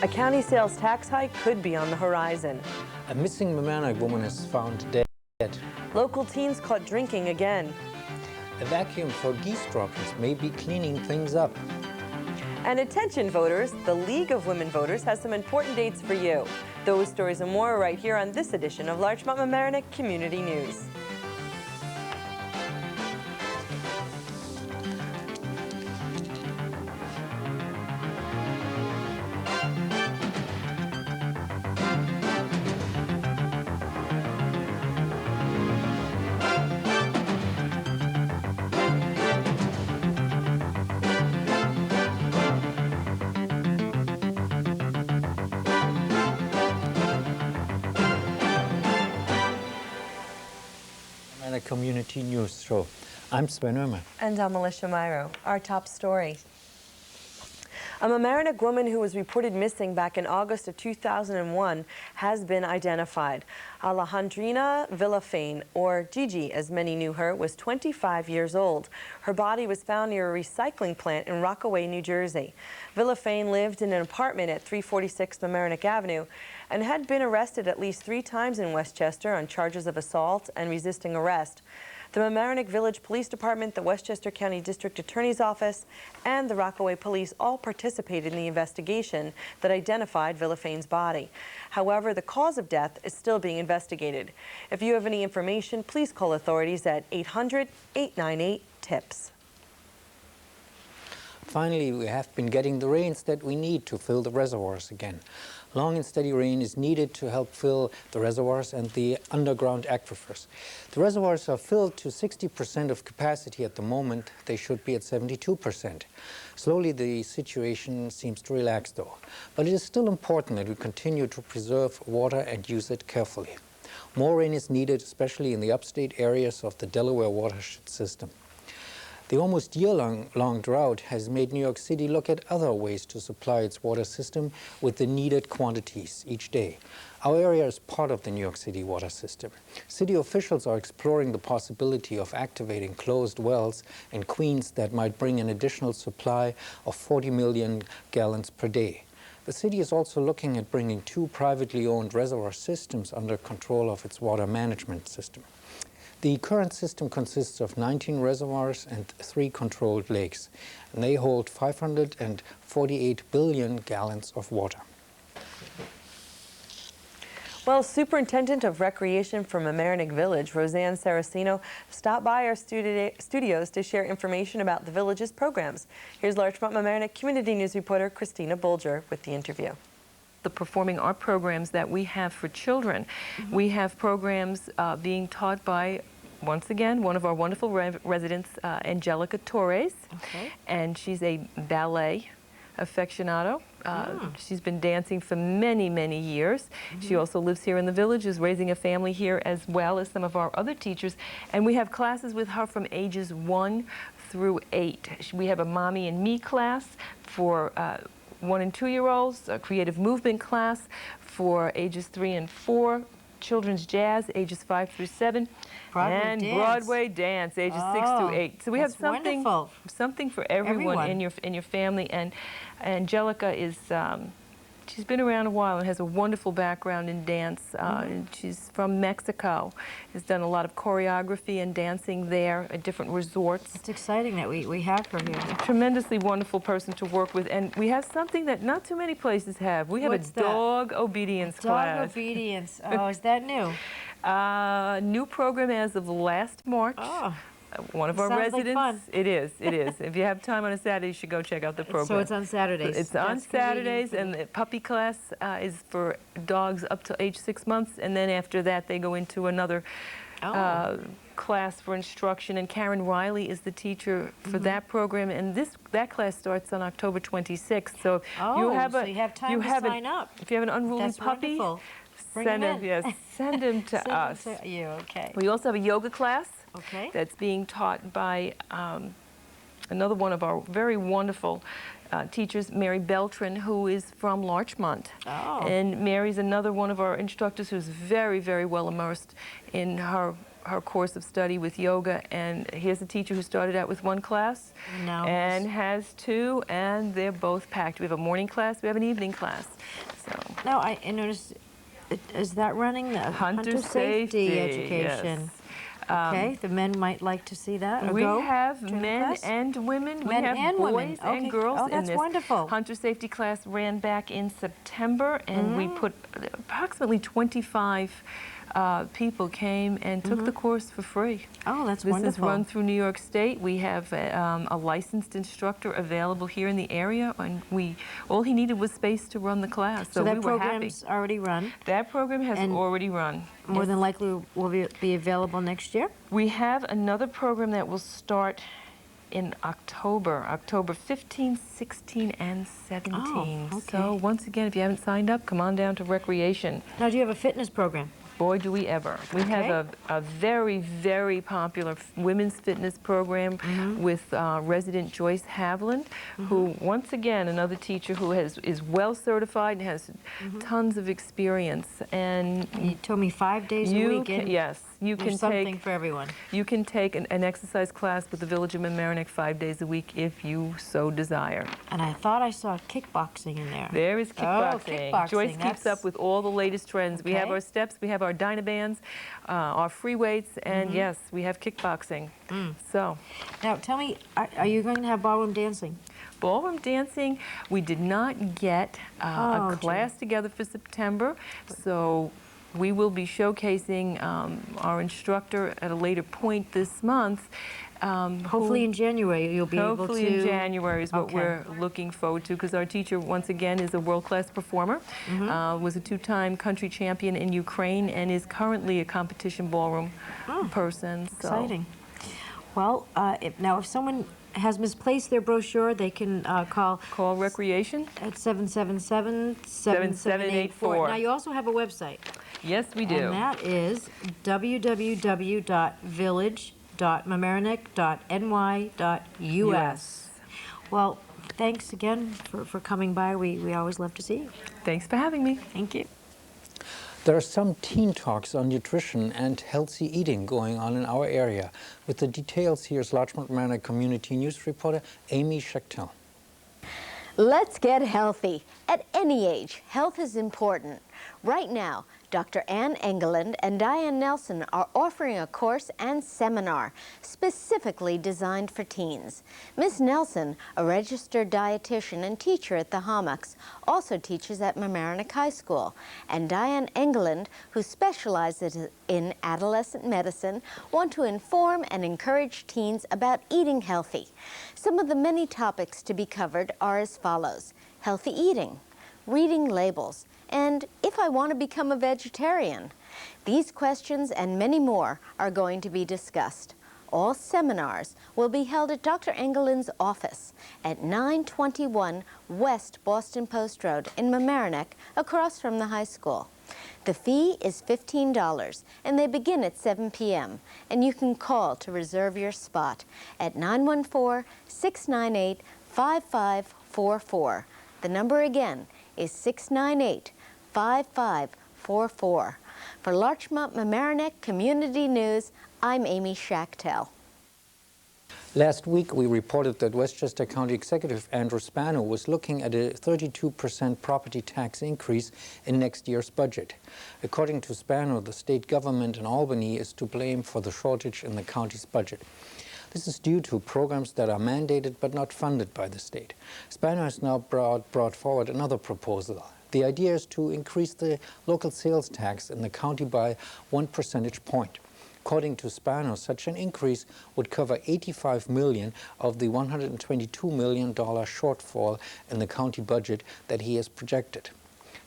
A county sales tax hike could be on the horizon. A missing Mamaroneck woman is found dead. Local teens caught drinking again. A vacuum for geese droppings may be cleaning things up. And attention voters, the League of Women Voters has some important dates for you. Those stories and more right here on this edition of Larchmont Mamaroneck Community News. Community News Show. I'm Sven Oehme. And I'm Alyssha Miro. Our top story. A Mamaroneck woman who was reported missing back in August of 2001 has been identified. Alejandrina Villafane, or Gigi as many knew her, was 25 years old. Her body was found near a recycling plant in Rockaway, New Jersey. Villafane lived in an apartment at 346 Mamaroneck Avenue and had been arrested at least 3 times in Westchester on charges of assault and resisting arrest. The Mamaroneck Village Police Department, the Westchester County District Attorney's Office, and the Rockaway Police all participated in the investigation that identified Villafane's body. However, the cause of death is still being investigated. If you have any information, please call authorities at 800-898-TIPS. Finally, we have been getting the rains that we need to fill the reservoirs again. Long and steady rain is needed to help fill the reservoirs and the underground aquifers. The reservoirs are filled to 60% of capacity at the moment. They should be at 72%. Slowly the situation seems to relax though. But it is still important that we continue to preserve water and use it carefully. More rain is needed, especially in the upstate areas of the Delaware watershed system. The almost year-long drought has made New York City look at other ways to supply its water system with the needed quantities each day. Our area is part of the New York City water system. City officials are exploring the possibility of activating closed wells in Queens that might bring an additional supply of 40 million gallons per day. The city is also looking at bringing 2 privately owned reservoir systems under control of its water management system. The current system consists of 19 reservoirs and 3 controlled lakes, and they hold 548 billion gallons of water. Well, Superintendent of Recreation for Mamaroneck Village, Roseanne Saraceno, stopped by our studios to share information about the village's programs. Here's Larchmont Mamaroneck Community News reporter Christina Bulger with the interview. The performing art programs that we have for children. We have programs being taught by, once again, one of our wonderful residents, Angelica Torres. Okay. And she's a ballet aficionado. She's been dancing for many, many years. She also lives here in the village, is raising a family here as well as some of our other teachers. And we have classes with her from ages 1 through 8. We have a Mommy and Me class for 1- and 2-year-olds, a creative movement class for ages 3 and 4, children's jazz ages 5 through 7, and Broadway dance ages 6 through 8. So we have something for everyone in your family. And Angelica is she's been around a while and has a wonderful background in dance. And she's from Mexico, has done a lot of choreography and dancing there at different resorts. It's exciting that we have her here. A tremendously wonderful person to work with. And we have something that not too many places have. We have a dog obedience class. Dog obedience. Oh, is that new? New program as of last March. Oh. One of our residents. Like fun. It is. If you have time on a Saturday, you should go check out the program. So it's on Saturdays. It's on Saturdays, and the puppy class is for dogs up to age 6 months, and then after that they go into another class for instruction. And Karen Riley is the teacher for that program, and that class starts on October 26th. So you have time to sign up. If you have an unruly puppy, send him to us. Okay. We also have a yoga class. Okay. That's being taught by another one of our very wonderful teachers, Mary Beltran, who is from Larchmont. Oh. And Mary's another one of our instructors who's very, very well immersed in her her course of study with yoga, and here's a teacher who started out with one class and has two, and they're both packed. We have a morning class, we have an evening class. So now I noticed, is that running the hunter safety education? Yes. Okay, the men might like to see that. Or we go have to the men class? and women. Men we have and boys women. and Okay. girls Oh, in that's this. wonderful. Hunter safety class ran back in September, and we put approximately 25 people came and took the course for free. Oh, that's this wonderful. This is run through New York State. We have a licensed instructor available here in the area, and all he needed was space to run the class. So that we were happy. program's already run? That program has already run. More than likely will be available next year? We have another program that will start in October 15, 16, and 17. Oh, okay. So once again, if you haven't signed up, come on down to Recreation. Now, do you have a fitness program? Boy, do we ever. We have a very, very popular women's fitness program with resident Joyce Havland, who, once again, another teacher who is well certified and has tons of experience. And you told me 5 days a week. Yes. You can There's something for everyone. You can take an exercise class with the Village of Mamaroneck 5 days a week if you so desire. And I thought I saw kickboxing in there. There is kickboxing. Oh, kickboxing. Joyce keeps up with all the latest trends. We have our steps, we have our Dynabands, our free weights, and yes, we have kickboxing. So, now tell me, are you going to have ballroom dancing? Ballroom dancing, we did not get a class together for September, so we will be showcasing our instructor at a later point this month. Hopefully in January you'll be able to... Hopefully in January is what we're looking forward to, because our teacher, once again, is a world-class performer, was a two-time country champion in Ukraine, and is currently a competition ballroom person. So. Exciting. Well, if someone has misplaced their brochure, they can call Recreation at 777-7784. Now, you also have a website. Yes, we do. And that is www.village.mamaroneck.ny.us. Well, thanks again for coming by. We always love to see you. Thanks for having me. Thank you. There are some teen talks on nutrition and healthy eating going on in our area. With the details, here's Larchmont Mamaroneck Community News reporter Amy Schechtel. Let's get healthy. At any age, health is important. Right now, Dr. Ann Engeland and Diane Nelson are offering a course and seminar specifically designed for teens. Ms. Nelson, a registered dietitian and teacher at the Hommocks, also teaches at Mamaroneck High School. And Diane Engeland, who specializes in adolescent medicine, want to inform and encourage teens about eating healthy. Some of the many topics to be covered are as follows: healthy eating, reading labels, and if I want to become a vegetarian. These questions and many more are going to be discussed. All seminars will be held at Dr. Engeland's office at 921 West Boston Post Road in Mamaroneck, across from the high school. The fee is $15, and they begin at 7 p.m., and you can call to reserve your spot at 914-698-5544. The number again is 698-5544. For Larchmont Mamaroneck Community News, I'm Amy Schachtel. Last week, we reported that Westchester County Executive Andrew Spano was looking at a 32% property tax increase in next year's budget. According to Spano, the state government in Albany is to blame for the shortage in the county's budget. This is due to programs that are mandated but not funded by the state. Spano has now brought forward another proposal. The idea is to increase the local sales tax in the county by 1 percentage point. According to Spano, such an increase would cover $85 million of the $122 million shortfall in the county budget that he has projected.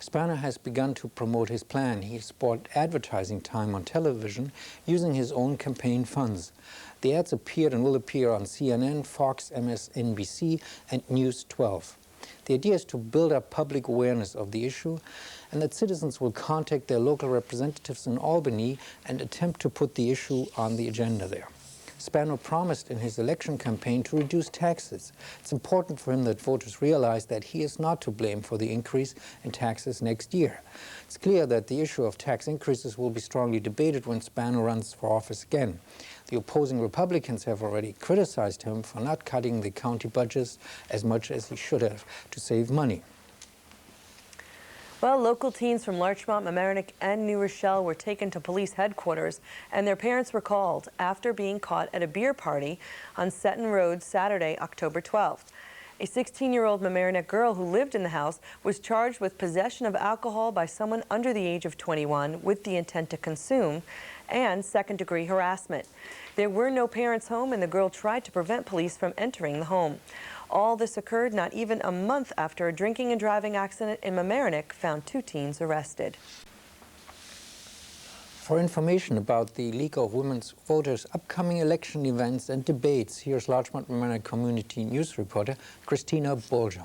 Spano has begun to promote his plan. He's bought advertising time on television using his own campaign funds. The ads appeared and will appear on CNN, Fox, MSNBC, and News 12. The idea is to build up public awareness of the issue, and that citizens will contact their local representatives in Albany and attempt to put the issue on the agenda there. Spano promised in his election campaign to reduce taxes. It's important for him that voters realize that he is not to blame for the increase in taxes next year. It's clear that the issue of tax increases will be strongly debated when Spano runs for office again. The opposing Republicans have already criticized him for not cutting the county budgets as much as he should have to save money. Well, local teens from Larchmont, Mamaroneck, and New Rochelle were taken to police headquarters, and their parents were called after being caught at a beer party on Seton Road Saturday, October 12th. A 16-year-old Mamaroneck girl who lived in the house was charged with possession of alcohol by someone under the age of 21 with the intent to consume and second-degree harassment. There were no parents home, and the girl tried to prevent police from entering the home. All this occurred not even a month after a drinking and driving accident in Mamaroneck found 2 teens arrested. For information about the League of Women's Voters' upcoming election events and debates, here's Larchmont Mamaroneck Community News reporter Christina Bolger.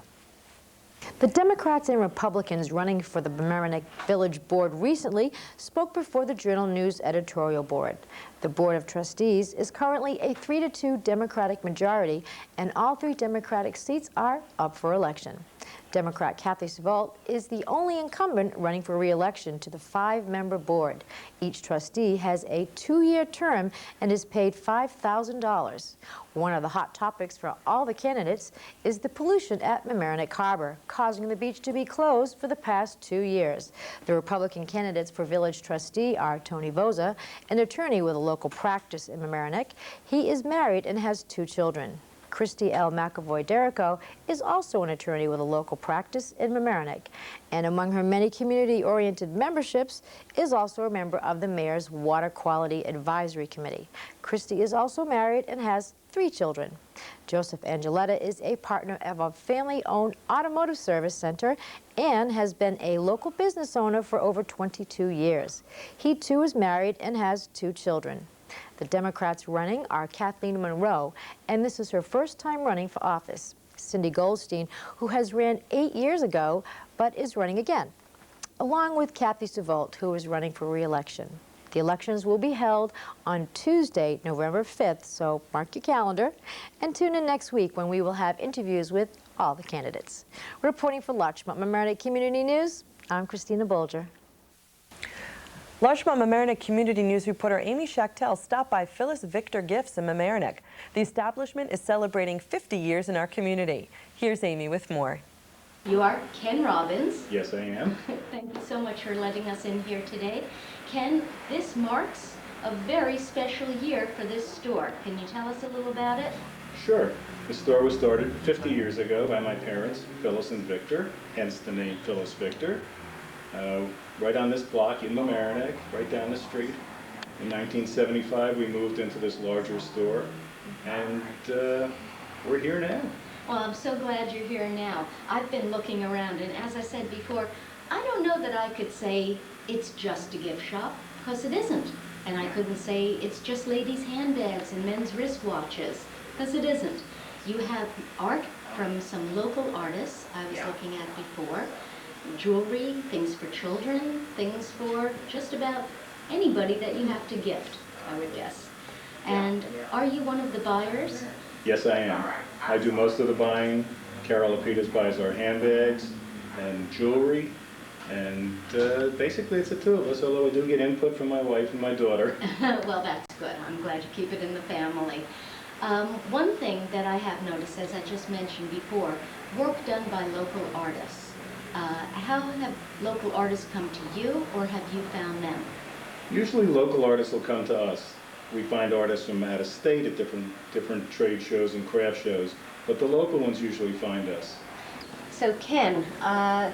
The Democrats and Republicans running for the Mamaroneck Village Board recently spoke before the Journal News editorial board. The Board of Trustees is currently a 3-2 Democratic majority, and all 3 Democratic seats are up for election. Democrat Kathy Savolt is the only incumbent running for re-election to the 5-member board. Each trustee has a 2-year term and is paid $5,000. One of the hot topics for all the candidates is the pollution at Mamaroneck Harbor, causing the beach to be closed for the past 2 years. The Republican candidates for village trustee are Tony Voza, an attorney with a local practice in Mamaroneck. He is married and has 2 children. Christy L. McAvoy-Derrico is also an attorney with a local practice in Mamaroneck, and among her many community-oriented memberships is also a member of the Mayor's Water Quality Advisory Committee. Christy is also married and has 3 children. Joseph Angeletta is a partner of a family-owned automotive service center and has been a local business owner for over 22 years. He too is married and has 2 children. The Democrats running are Kathleen Monroe, and this is her first time running for office. Cindy Goldstein, who has ran 8 years ago, but is running again, along with Kathy Savolt, who is running for re-election. The elections will be held on Tuesday, November 5th, so mark your calendar, and tune in next week when we will have interviews with all the candidates. Reporting for Larchmont Mamaroneck Community News, I'm Christina Bolger. Larchmont Mamaroneck Community News reporter Amy Schachtel stopped by Phyllis Victor Gifts in Mamaroneck. The establishment is celebrating 50 years in our community. Here's Amy with more. You are Ken Robbins. Yes, I am. Thank you so much for letting us in here today. Ken, this marks a very special year for this store. Can you tell us a little about it? Sure. The store was started 50 years ago by my parents, Phyllis and Victor, hence the name Phyllis Victor. Right on this block in Mamaroneck, right down the street. In 1975, we moved into this larger store, and we're here now. Well, I'm so glad you're here now. I've been looking around, and as I said before, I don't know that I could say it's just a gift shop, because it isn't. And I couldn't say it's just ladies' handbags and men's wristwatches, because it isn't. You have art from some local artists I was looking at before. Jewelry, things for children, things for just about anybody that you have to gift, I would guess. And are you one of the buyers? Yes, I am. I do most of the buying. Carol Lapidus buys our handbags and jewelry, and basically it's the 2 of us, although I do get input from my wife and my daughter. Well, that's good. I'm glad you keep it in the family. One thing that I have noticed, as I just mentioned before, work done by local artists. How have local artists come to you, or have you found them? Usually local artists will come to us. We find artists from out of state at different trade shows and craft shows, but the local ones usually find us. So Ken,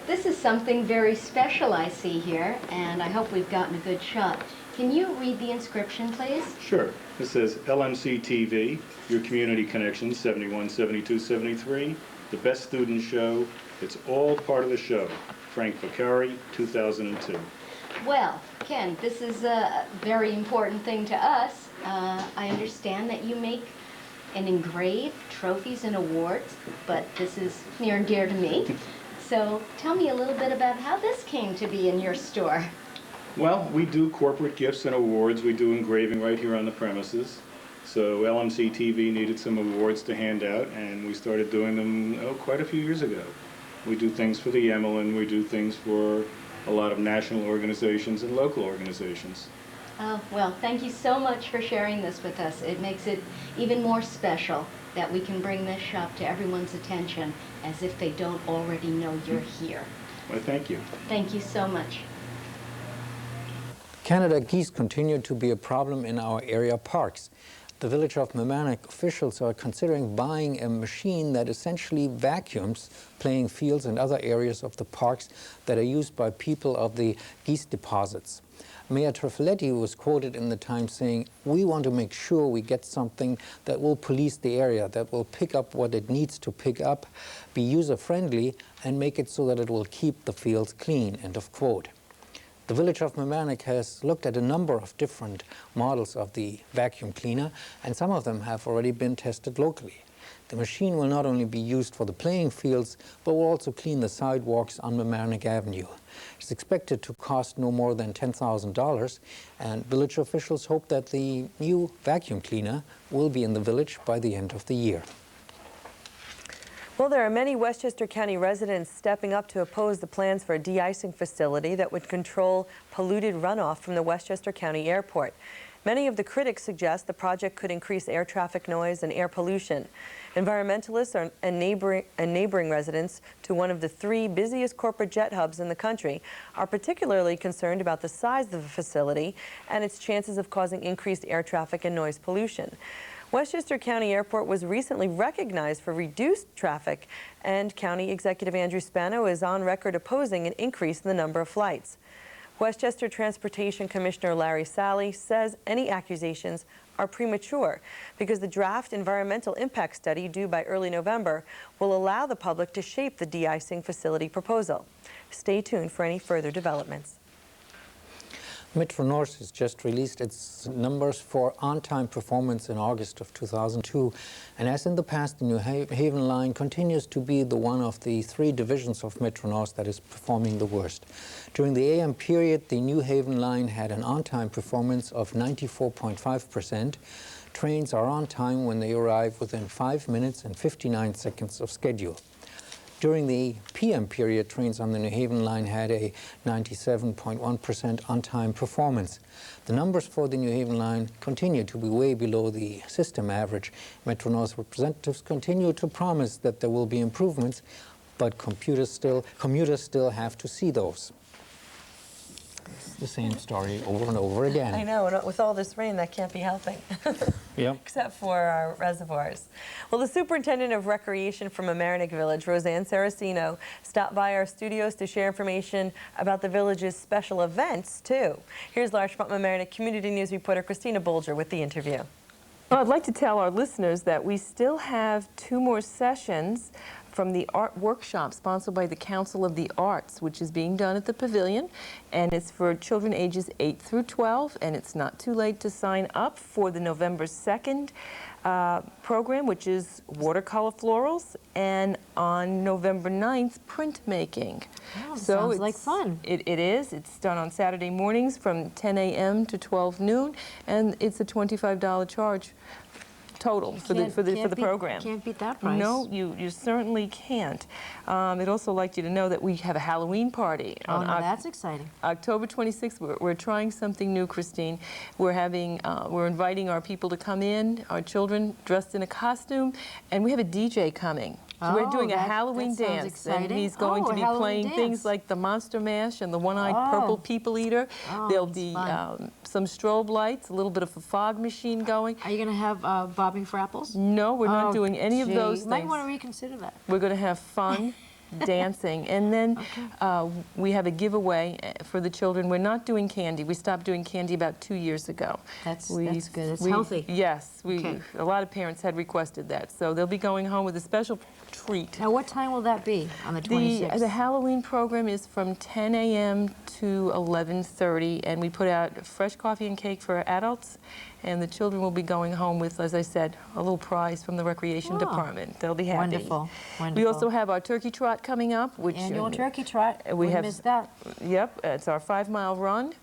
this is something very special I see here, and I hope we've gotten a good shot. Can you read the inscription, please? Sure. This says LMC-TV, your community connection, 71, 72, 73, the best student show. It's all part of the show. Frank Vaccari, 2002. Well, Ken, this is a very important thing to us. I understand that you make and engrave trophies and awards, but this is near and dear to me. So tell me a little bit about how this came to be in your store. Well, we do corporate gifts and awards. We do engraving right here on the premises. So LMC-TV needed some awards to hand out, and we started doing them quite a few years ago. We do things for the Emmelin, we do things for a lot of national organizations and local organizations. Oh, well, thank you so much for sharing this with us. It makes it even more special that we can bring this shop to everyone's attention as if they don't already know you're here. Well, thank you. Thank you so much. Canada geese continue to be a problem in our area parks. The Village of Mamaroneck officials are considering buying a machine that essentially vacuums playing fields and other areas of the parks that are used by people of the geese deposits. Mayor Trifaletti was quoted in the Times saying, "We want to make sure we get something that will police the area, that will pick up what it needs to pick up, be user-friendly, and make it so that it will keep the fields clean," end of quote. The Village of Mamaroneck has looked at a number of different models of the vacuum cleaner, and some of them have already been tested locally. The machine will not only be used for the playing fields, but will also clean the sidewalks on Mamaroneck Avenue. It's expected to cost no more than $10,000, and village officials hope that the new vacuum cleaner will be in the village by the end of the year. Well, there are many Westchester County residents stepping up to oppose the plans for a de-icing facility that would control polluted runoff from the Westchester County Airport. Many of the critics suggest the project could increase air traffic noise and air pollution. Environmentalists and neighboring residents to one of the 3 busiest corporate jet hubs in the country are particularly concerned about the size of the facility and its chances of causing increased air traffic and noise pollution. Westchester County Airport was recently recognized for reduced traffic, and County Executive Andrew Spano is on record opposing an increase in the number of flights. Westchester Transportation Commissioner Larry Sally says any accusations are premature because the draft environmental impact study due by early November will allow the public to shape the de-icing facility proposal. Stay tuned for any further developments. Metro North has just released its numbers for on-time performance in August of 2002, and as in the past, the New Haven line continues to be the one of the 3 divisions of Metro North that is performing the worst. During the AM period, the New Haven line had an on-time performance of 94.5%. Trains are on time when they arrive within 5 minutes and 59 seconds of schedule. During the PM period, trains on the New Haven line had a 97.1% on-time performance. The numbers for the New Haven line continue to be way below the system average. Metro North representatives continue to promise that there will be improvements, but commuters still have to see those. The same story over and over again. I know, and with all this rain, that can't be helping. Yep. Except for our reservoirs. Well, the Superintendent of Recreation from Mamaroneck Village, Roseanne Saracino, stopped by our studios to share information about the village's special events, too. Here's Larchmont Mamaroneck Community News reporter Christina Bolger with the interview. Well, I'd like to tell our listeners that we still have 2 more sessions from the art workshop sponsored by the Council of the Arts, which is being done at the Pavilion, and it's for children ages 8 through 12, and it's not too late to sign up for the November 2nd program, which is watercolor florals, and on November 9th, printmaking. Oh, sounds like fun. It is. It's done on Saturday mornings from 10 a.m. to 12 noon, and it's a $25 charge total for the program. Can't beat that price. No, you certainly can't. I'd also like you to know that we have a Halloween party. Oh, no, that's exciting. October 26th. We're trying something new, Christine. We're inviting our people to come in, our children dressed in a costume, and we have a DJ coming. So we're doing a Halloween dance, and he's going to be playing things like the Monster Mash and the One-Eyed Purple People Eater. There'll be some strobe lights, a little bit of a fog machine going. Are you going to have bobbing for apples? No, we're not doing any of those things. You might want to reconsider that. We're going to have fun. Dancing, and then we have a giveaway for the children. We're not doing candy. We stopped doing candy about 2 years ago. That's good. It's healthy. Yes, a lot of parents had requested that, so they'll be going home with a special treat. Now, what time will that be on the 26th? The Halloween program is from 10 a.m. to 11:30, and we put out fresh coffee and cake for adults, and the children will be going home with, as I said, a little prize from the recreation department. They'll be happy. Wonderful. We also have our turkey trot Trot coming up, which Annual turkey trot. we Wouldn't have miss that. Yep, it's our 5-mile run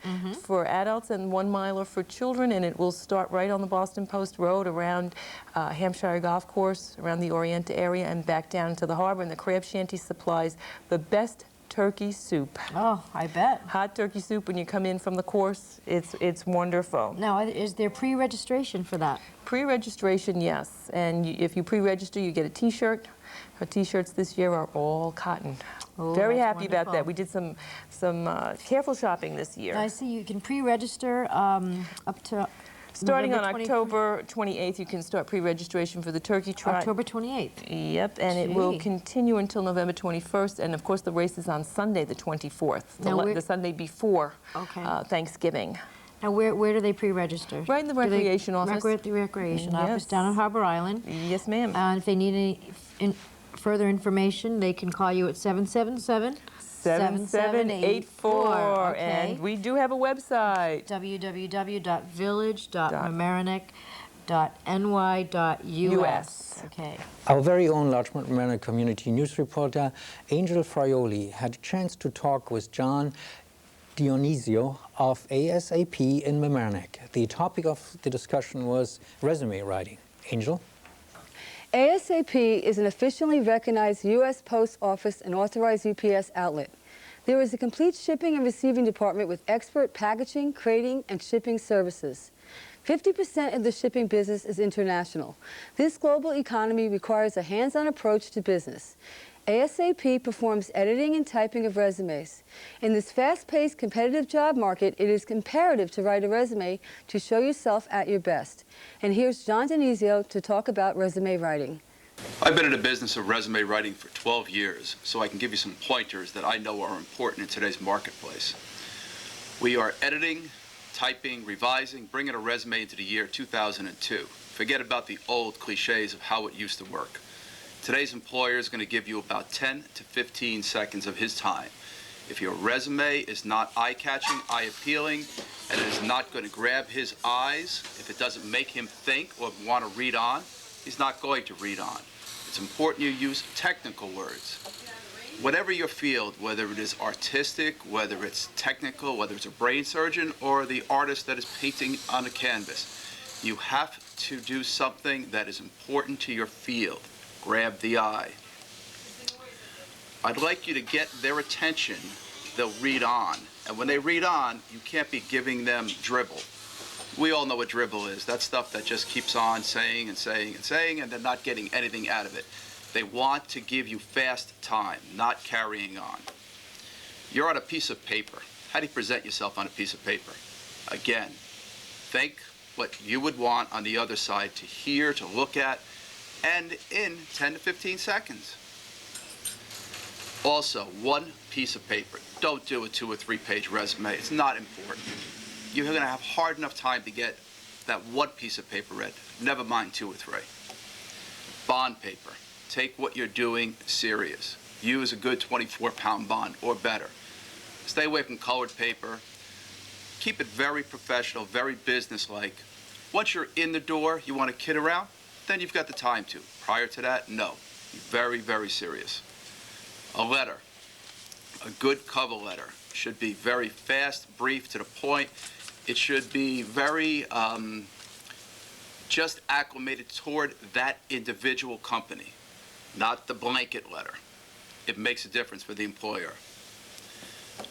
for adults and 1-miler for children, and it will start right on the Boston Post Road around Hampshire Golf Course, around the Orienta area, and back down to the harbor. And the Crab Shanty supplies the best turkey soup. Oh, I bet. Hot turkey soup when you come in from the course. It's wonderful. Now, is there pre-registration for that? Pre-registration, yes. And if you pre-register, you get a T-shirt. Our T-shirts this year are all cotton. Oh, Very that's happy about wonderful. that. We did some careful shopping this year. I see you can pre-register up to Starting on November October 28th, you can start pre-registration for the turkey trot. October 28th. Yep, and it will Gee. continue until November 21st. And of course, the race is on Sunday, the 24th, Now, the Sunday before Okay. Thanksgiving. Now, where do they pre-register? Right in the Do they- recreation office. The recreation office Yes. down on Harbor Island. Yes, ma'am. And if they need any further information, they can call you at 777 7784. Okay. And we do have a website. www.village.mamaroneck.ny.us. Okay. Our very own Larchmont Mamaroneck community news reporter, Angel Fraioli, had a chance to talk with John Dionisio of ASAP in Mamaroneck. The topic of the discussion was resume writing. Angel? ASAP is an officially recognized U.S. Post Office and authorized UPS outlet. There is a complete shipping and receiving department with expert packaging, crating, and shipping services. 50% of the shipping business is international. This global economy requires a hands-on approach to business. ASAP performs editing and typing of resumes. In this fast-paced, competitive job market, it is imperative to write a resume to show yourself at your best. And here's John Dionisio to talk about resume writing. I've been in the business of resume writing for 12 years, so I can give you some pointers that I know are important in today's marketplace. We are editing, typing, revising, bringing a resume into the year 2002. Forget about the old cliches of how it used to work. Today's employer is going to give you about 10 to 15 seconds of his time. If your resume is not eye-catching, eye-appealing, and it is not going to grab his eyes, if it doesn't make him think or want to read on, he's not going to read on. It's important you use technical words. Whatever your field, whether it is artistic, whether it's technical, whether it's a brain surgeon, or the artist that is painting on a canvas, you have to do something that is important to your field. Grab the eye. I'd like you to get their attention. They'll read on. And when they read on, you can't be giving them dribble. We all know what dribble is. That's stuff that just keeps on saying and saying and saying, and they're not getting anything out of it. They want to give you fast time, not carrying on. You're on a piece of paper. How do you present yourself on a piece of paper? Again, think what you would want on the other side to hear, to look at, and in 10 to 15 seconds. Also, one piece of paper. Don't do a 2 or 3 page resume. It's not important. You're going to have hard enough time to get that one piece of paper read, never mind 2 or 3. Bond paper. Take what you're doing serious. Use a good 24-pound bond or better. Stay away from colored paper. Keep it very professional, very businesslike. Once you're in the door, you want to kid around, then you've got the time to. Prior to that, no. Very, very serious. A letter, a good cover letter, should be very fast, brief, to the point. It should be very just acclimated toward that individual company, not the blanket letter. It makes a difference for the employer.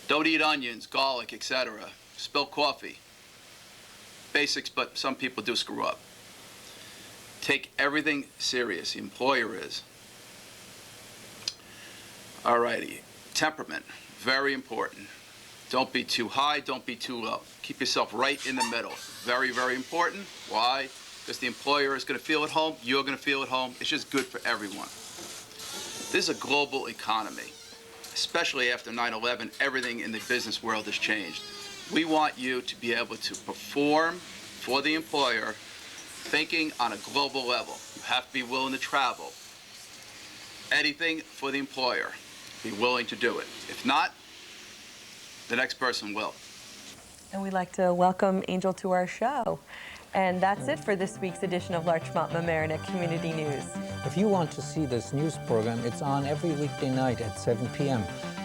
Don't eat onions, garlic, etc. Spill coffee. Basics, but some people do screw up. Take everything serious. The employer is. Alrighty. Temperament. Very important. Don't be too high, don't be too low. Keep yourself right in the middle. Very, very important. Why? Because the employer is going to feel at home, you're going to feel at home. It's just good for everyone. This is a global economy. Especially after 9/11, everything in the business world has changed. We want you to be able to perform for the employer, thinking on a global level. You have to be willing to travel. Anything for the employer. Be willing to do it. If not, the next person will. And we'd like to welcome Angel to our show. And that's it for this week's edition of Larchmont Mamaroneck Community News. If you want to see this news program, it's on every weekday night at 7 p.m.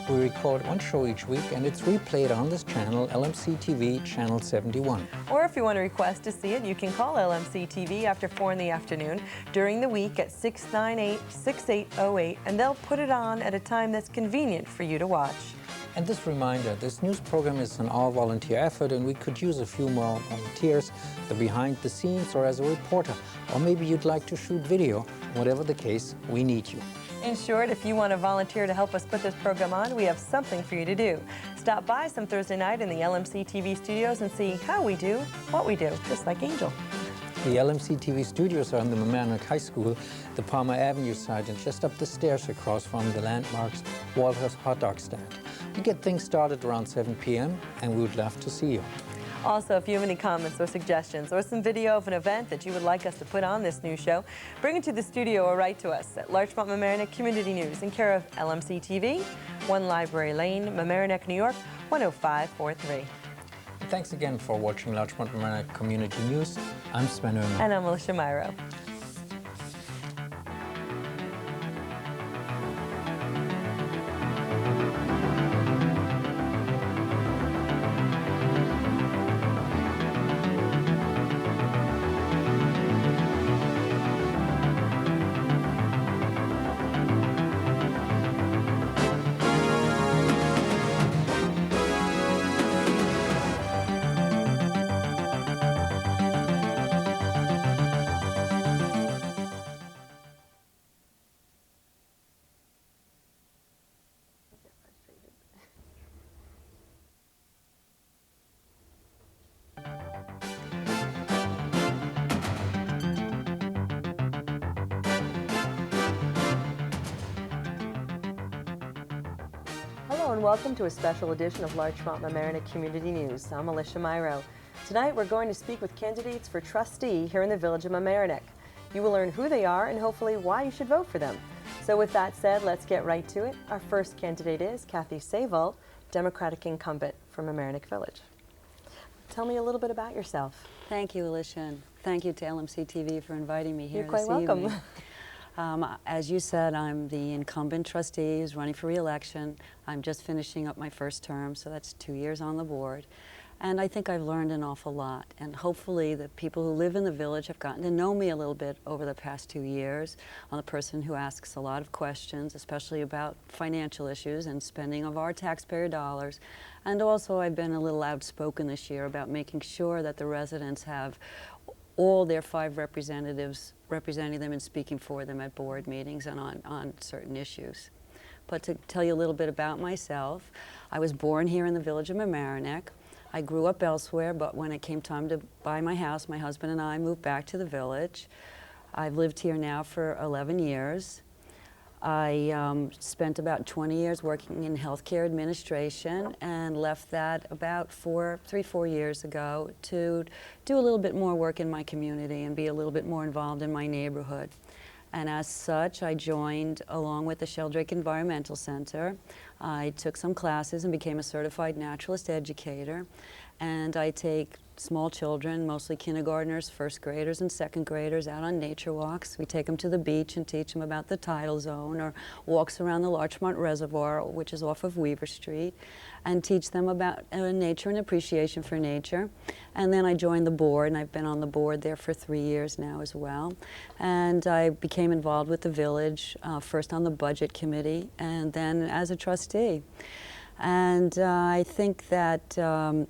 We record one show each week, and it's replayed on this channel, LMC-TV, channel 71. Or if you want to request to see it, you can call LMC-TV after 4 in the afternoon during the week at 698-6808, and they'll put it on at a time that's convenient for you to watch. And this reminder, this news program is an all-volunteer effort, and we could use a few more volunteers, the behind the scenes or as a reporter. Or maybe you'd like to shoot video. Whatever the case, we need you. In short, if you want to volunteer to help us put this program on, we have something for you to do. Stop by some Thursday night in the LMC-TV studios and see how we do what we do, just like Angel. The LMC-TV studios are in the Mamaroneck High School, the Palmer Avenue side, and just up the stairs across from the landmarks Walter's hot dog stand. We get things started around 7 p.m. and we would love to see you. Also, if you have any comments or suggestions or some video of an event that you would like us to put on this new show, bring it to the studio or write to us at Larchmont Mamaroneck Community News in care of LMC-TV, 1 Library Lane, Mamaroneck, New York, 10543. Thanks again for watching Larchmont Mamaroneck Community News. I'm Sven Oehme. And I'm Alyssha Miro. Hello and welcome to a special edition of Larchmont Mamaroneck Community News. I'm Alyssha Miro. Tonight we're going to speak with candidates for trustee here in the village of Mamaroneck. You will learn who they are and hopefully why you should vote for them. So with that said, let's get right to it. Our first candidate is Kathy Savold, Democratic incumbent from Mamaroneck Village. Tell me a little bit about yourself. Thank you, Alyssha, and thank you to LMC-TV for inviting me here You're quite this welcome. evening. As you said, I'm the incumbent trustee who's running for re-election. I'm just finishing up my first term, so that's 2 years on the board. And I think I've learned an awful lot. And hopefully the people who live in the village have gotten to know me a little bit over the past 2 years. I'm a person who asks a lot of questions, especially about financial issues and spending of our taxpayer dollars. And also I've been a little outspoken this year about making sure that the residents have all their 5 representatives representing them and speaking for them at board meetings and on certain issues. But to tell you a little bit about myself, I was born here in the village of Mamaroneck. I grew up elsewhere, but when it came time to buy my house, my husband and I moved back to the village. I've lived here now for 11 years. I spent about 20 years working in healthcare administration and left that about 4 years ago to do a little bit more work in my community and be a little bit more involved in my neighborhood. And as such, I joined along with the Sheldrake Environmental Center. I took some classes and became a certified naturalist educator. And I take small children, mostly kindergartners, first graders, and second graders out on nature walks. We take them to the beach and teach them about the tidal zone, or walks around the Larchmont Reservoir, which is off of Weaver Street, and teach them about nature and appreciation for nature. And then I joined the board, and I've been on the board there for 3 years now as well. And I became involved with the village, first on the budget committee, and then as a trustee. And I think that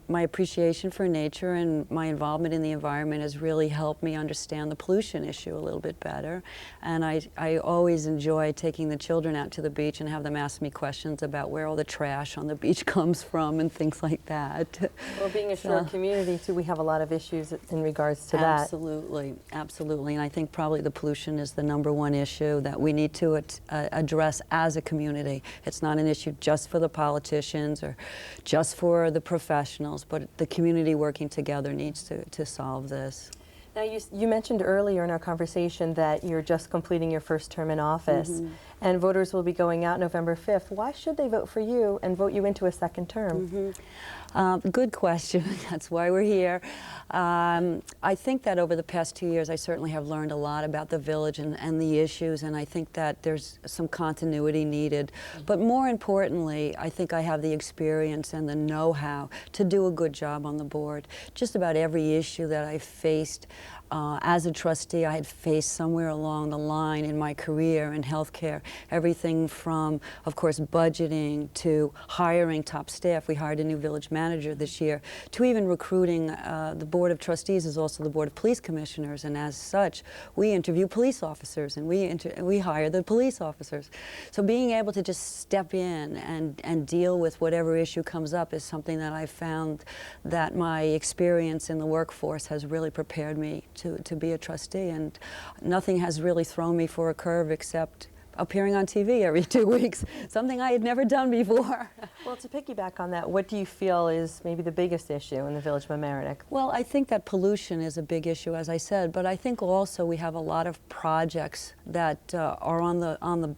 my appreciation for nature and my involvement in the environment has really helped me understand the pollution issue a little bit better. And I always enjoy taking the children out to the beach and have them ask me questions about where all the trash on the beach comes from and things like that. Well, being a short community, too, we have a lot of issues in regards to that. Absolutely, absolutely. And I think probably the pollution is the #1 issue that we need to address as a community. It's not an issue just for the politicians or just for the professionals, but the community working together needs to solve this. Now, you mentioned earlier in our conversation that you're just completing your first term in office, and voters will be going out November 5th. Why should they vote for you and vote you into a second term? Good question. That's why we're here. I think that over the past 2 years, I certainly have learned a lot about the village and the issues, and I think that there's some continuity needed. But more importantly, I think I have the experience and the know-how to do a good job on the board. Just about every issue that I've faced as a trustee, I had faced somewhere along the line in my career in healthcare. Everything from, of course, budgeting to hiring top staff. We hired a new village manager this year, to even recruiting. The Board of Trustees is also the Board of Police Commissioners, and as such, we interview police officers and we hire the police officers. So being able to just step in and deal with whatever issue comes up is something that I've found that my experience in the workforce has really prepared me to be a trustee, and nothing has really thrown me for a curve except appearing on TV every 2 weeks, something I had never done before. Well, to piggyback on that, what do you feel is maybe the biggest issue in the Village of Mamaroneck? Well, I think that pollution is a big issue, as I said, but I think also we have a lot of projects that are on the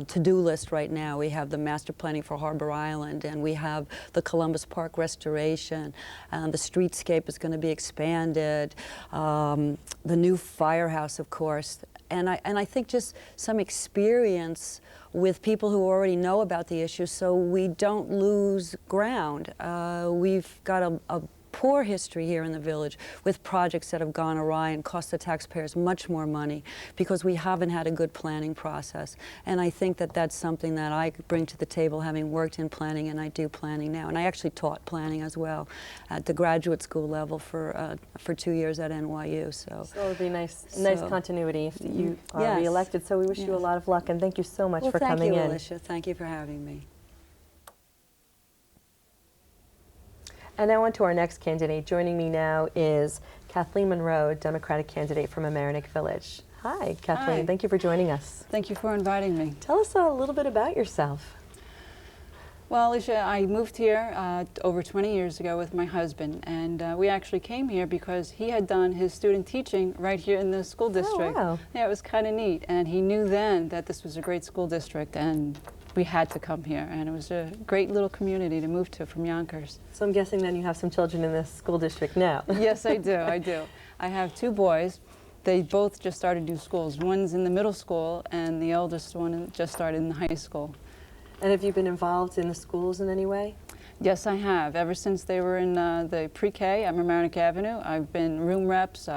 to-do list right now. We have the master planning for Harbor Island, and we have the Columbus Park restoration, and the streetscape is going to be expanded, the new firehouse, of course. And I think just some experience with people who already know about the issue, so we don't lose ground. We've got a poor history here in the village with projects that have gone awry and cost the taxpayers much more money because we haven't had a good planning process. And I think that that's something that I bring to the table, having worked in planning, and I do planning now. And I actually taught planning as well at the graduate school level for 2 years at NYU. So it would be nice continuity if you are yes. reelected. So we wish you a lot of luck, and thank you so much for coming in. Thank you, Alyssha. Thank you for having me. And now on to our next candidate. Joining me now is Kathleen Monroe, Democratic candidate from Mamaroneck Village. Hi, Kathleen. Hi. Thank you for joining us. Thank you for inviting me. Tell us a little bit about yourself. Well, Alyssha, I moved here over 20 years ago with my husband, and we actually came here because he had done his student teaching right here in the school district. Oh, wow. Yeah, it was kind of neat, and he knew then that this was a great school district, and we had to come here, and it was a great little community to move to from Yonkers. So I'm guessing then you have some children in this school district now. Yes, I do, I do. I have 2 boys. They both just started new schools. One's in the middle school, and the eldest one just started in the high school. And have you been involved in the schools in any way? Yes, I have. Ever since they were in the pre-K at Mamaroneck Avenue, I've been room reps,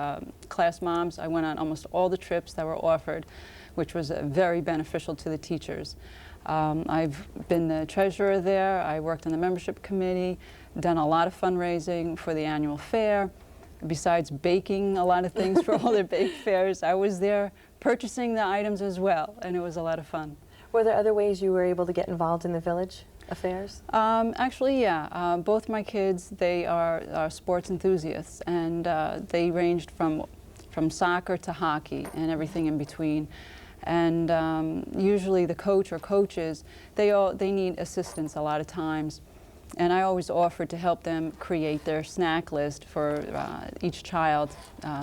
class moms. I went on almost all the trips that were offered, which was very beneficial to the teachers. I've been the treasurer there. I worked on the membership committee, done a lot of fundraising for the annual fair. Besides baking a lot of things for all their bake fairs, I was there purchasing the items as well, and it was a lot of fun. Were there other ways you were able to get involved in the village affairs? Actually, yeah. Both my kids, they are sports enthusiasts, and they ranged from soccer to hockey and everything in between. And usually the coach or coaches, they need assistance a lot of times. And I always offered to help them create their snack list for each child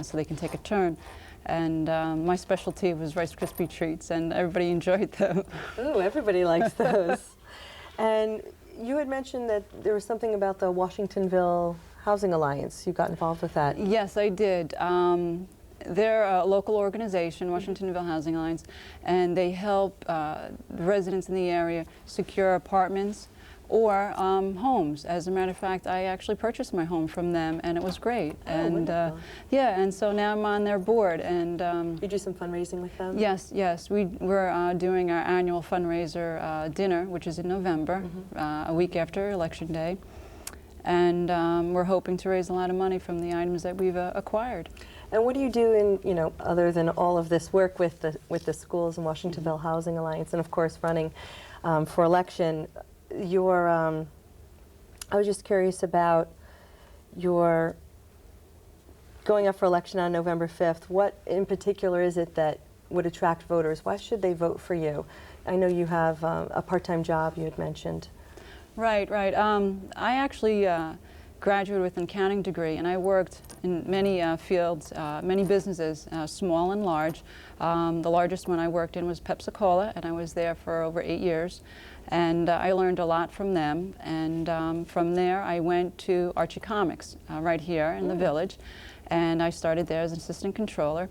so they can take a turn. And my specialty was Rice Krispie treats, and everybody enjoyed them. Ooh, everybody likes those. And you had mentioned that there was something about the Washingtonville Housing Alliance. You got involved with that. Yes, I did. They're a local organization, Washingtonville Housing Alliance, and they help residents in the area secure apartments or homes. As a matter of fact, I actually purchased my home from them, and it was great. Oh, and wonderful. yeah, and so now I'm on their board. And you do some fundraising with them? Yes, yes. We're doing our annual fundraiser dinner, which is in November, a week after Election Day. And we're hoping to raise a lot of money from the items that we've acquired. And what do you do in, other than all of this work with the schools and Washingtonville Housing Alliance, and of course running for election? I was just curious about your going up for election on November 5th. What in particular is it that would attract voters? Why should they vote for you? I know you have a part-time job you had mentioned. Right, right. I actually graduated with an accounting degree, and I worked in many fields, many businesses, small and large. The largest one I worked in was Pepsi-Cola, and I was there for over 8 years. And I learned a lot from them. And from there, I went to Archie Comics right here in the village. And I started there as an assistant controller.